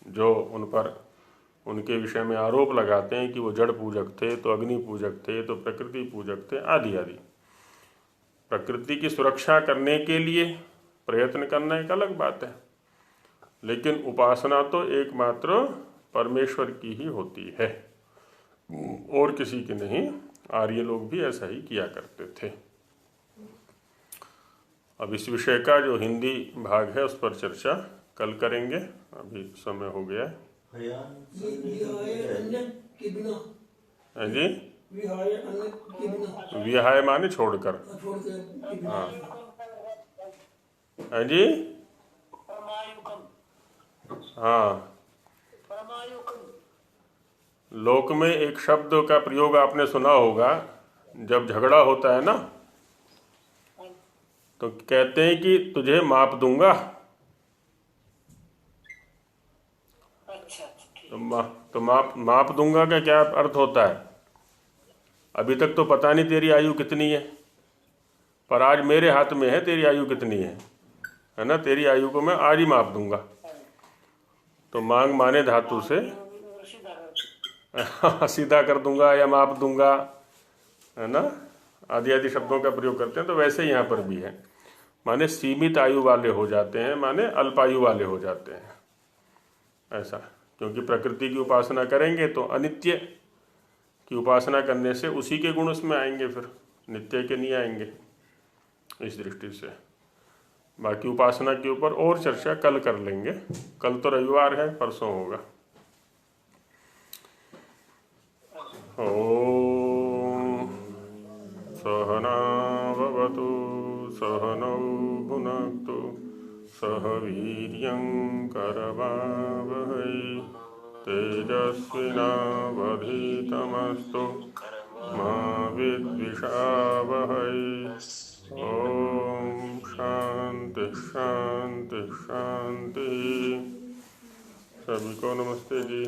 जो उन पर उनके विषय में आरोप लगाते हैं कि वो जड़ पूजक थे, तो अग्नि पूजक थे, तो प्रकृति पूजक थे, आदि आदि। प्रकृति की सुरक्षा करने के लिए प्रयत्न करना एक अलग बात है, लेकिन उपासना तो एकमात्र परमेश्वर की ही होती है, और किसी की नहीं। आर्य लोग भी ऐसा ही किया करते थे। अब इस विषय का जो हिंदी भाग है उस पर चर्चा कल करेंगे, अभी समय हो गया है। हाँ जी, विहाय माने छोड़कर। हाँ हाँ जी, हाँ। लोक में एक शब्द का प्रयोग आपने सुना होगा, जब झगड़ा होता है ना तो कहते हैं कि तुझे माप दूंगा। तो माप दूंगा का क्या अर्थ होता है? अभी तक तो पता नहीं तेरी आयु कितनी है, पर आज मेरे हाथ में है तेरी आयु कितनी है ना। तेरी आयु को मैं आज ही माप दूंगा। तो मांग माने धातु से सीधा कर दूंगा या माप दूंगा, है ना, आदि आदि शब्दों का प्रयोग करते हैं। तो वैसे यहाँ पर भी है, माने सीमित आयु वाले हो जाते हैं, माने अल्पायु वाले हो जाते हैं, ऐसा। क्योंकि प्रकृति की उपासना करेंगे तो अनित्य की उपासना करने से उसी के गुण उसमें आएंगे, फिर नित्य के नहीं आएंगे। इस दृष्टि से बाकी उपासना के ऊपर और चर्चा कल कर लेंगे। कल तो रविवार है, परसों होगा। ओम सहना भवतु सहनौ भुनक्तु सह वीर्यं करवावहै तेजस्विनावधीतमस्तु मा विद्विषावहै। ओम शांति शांति शांति। सभी को नमस्ते जी।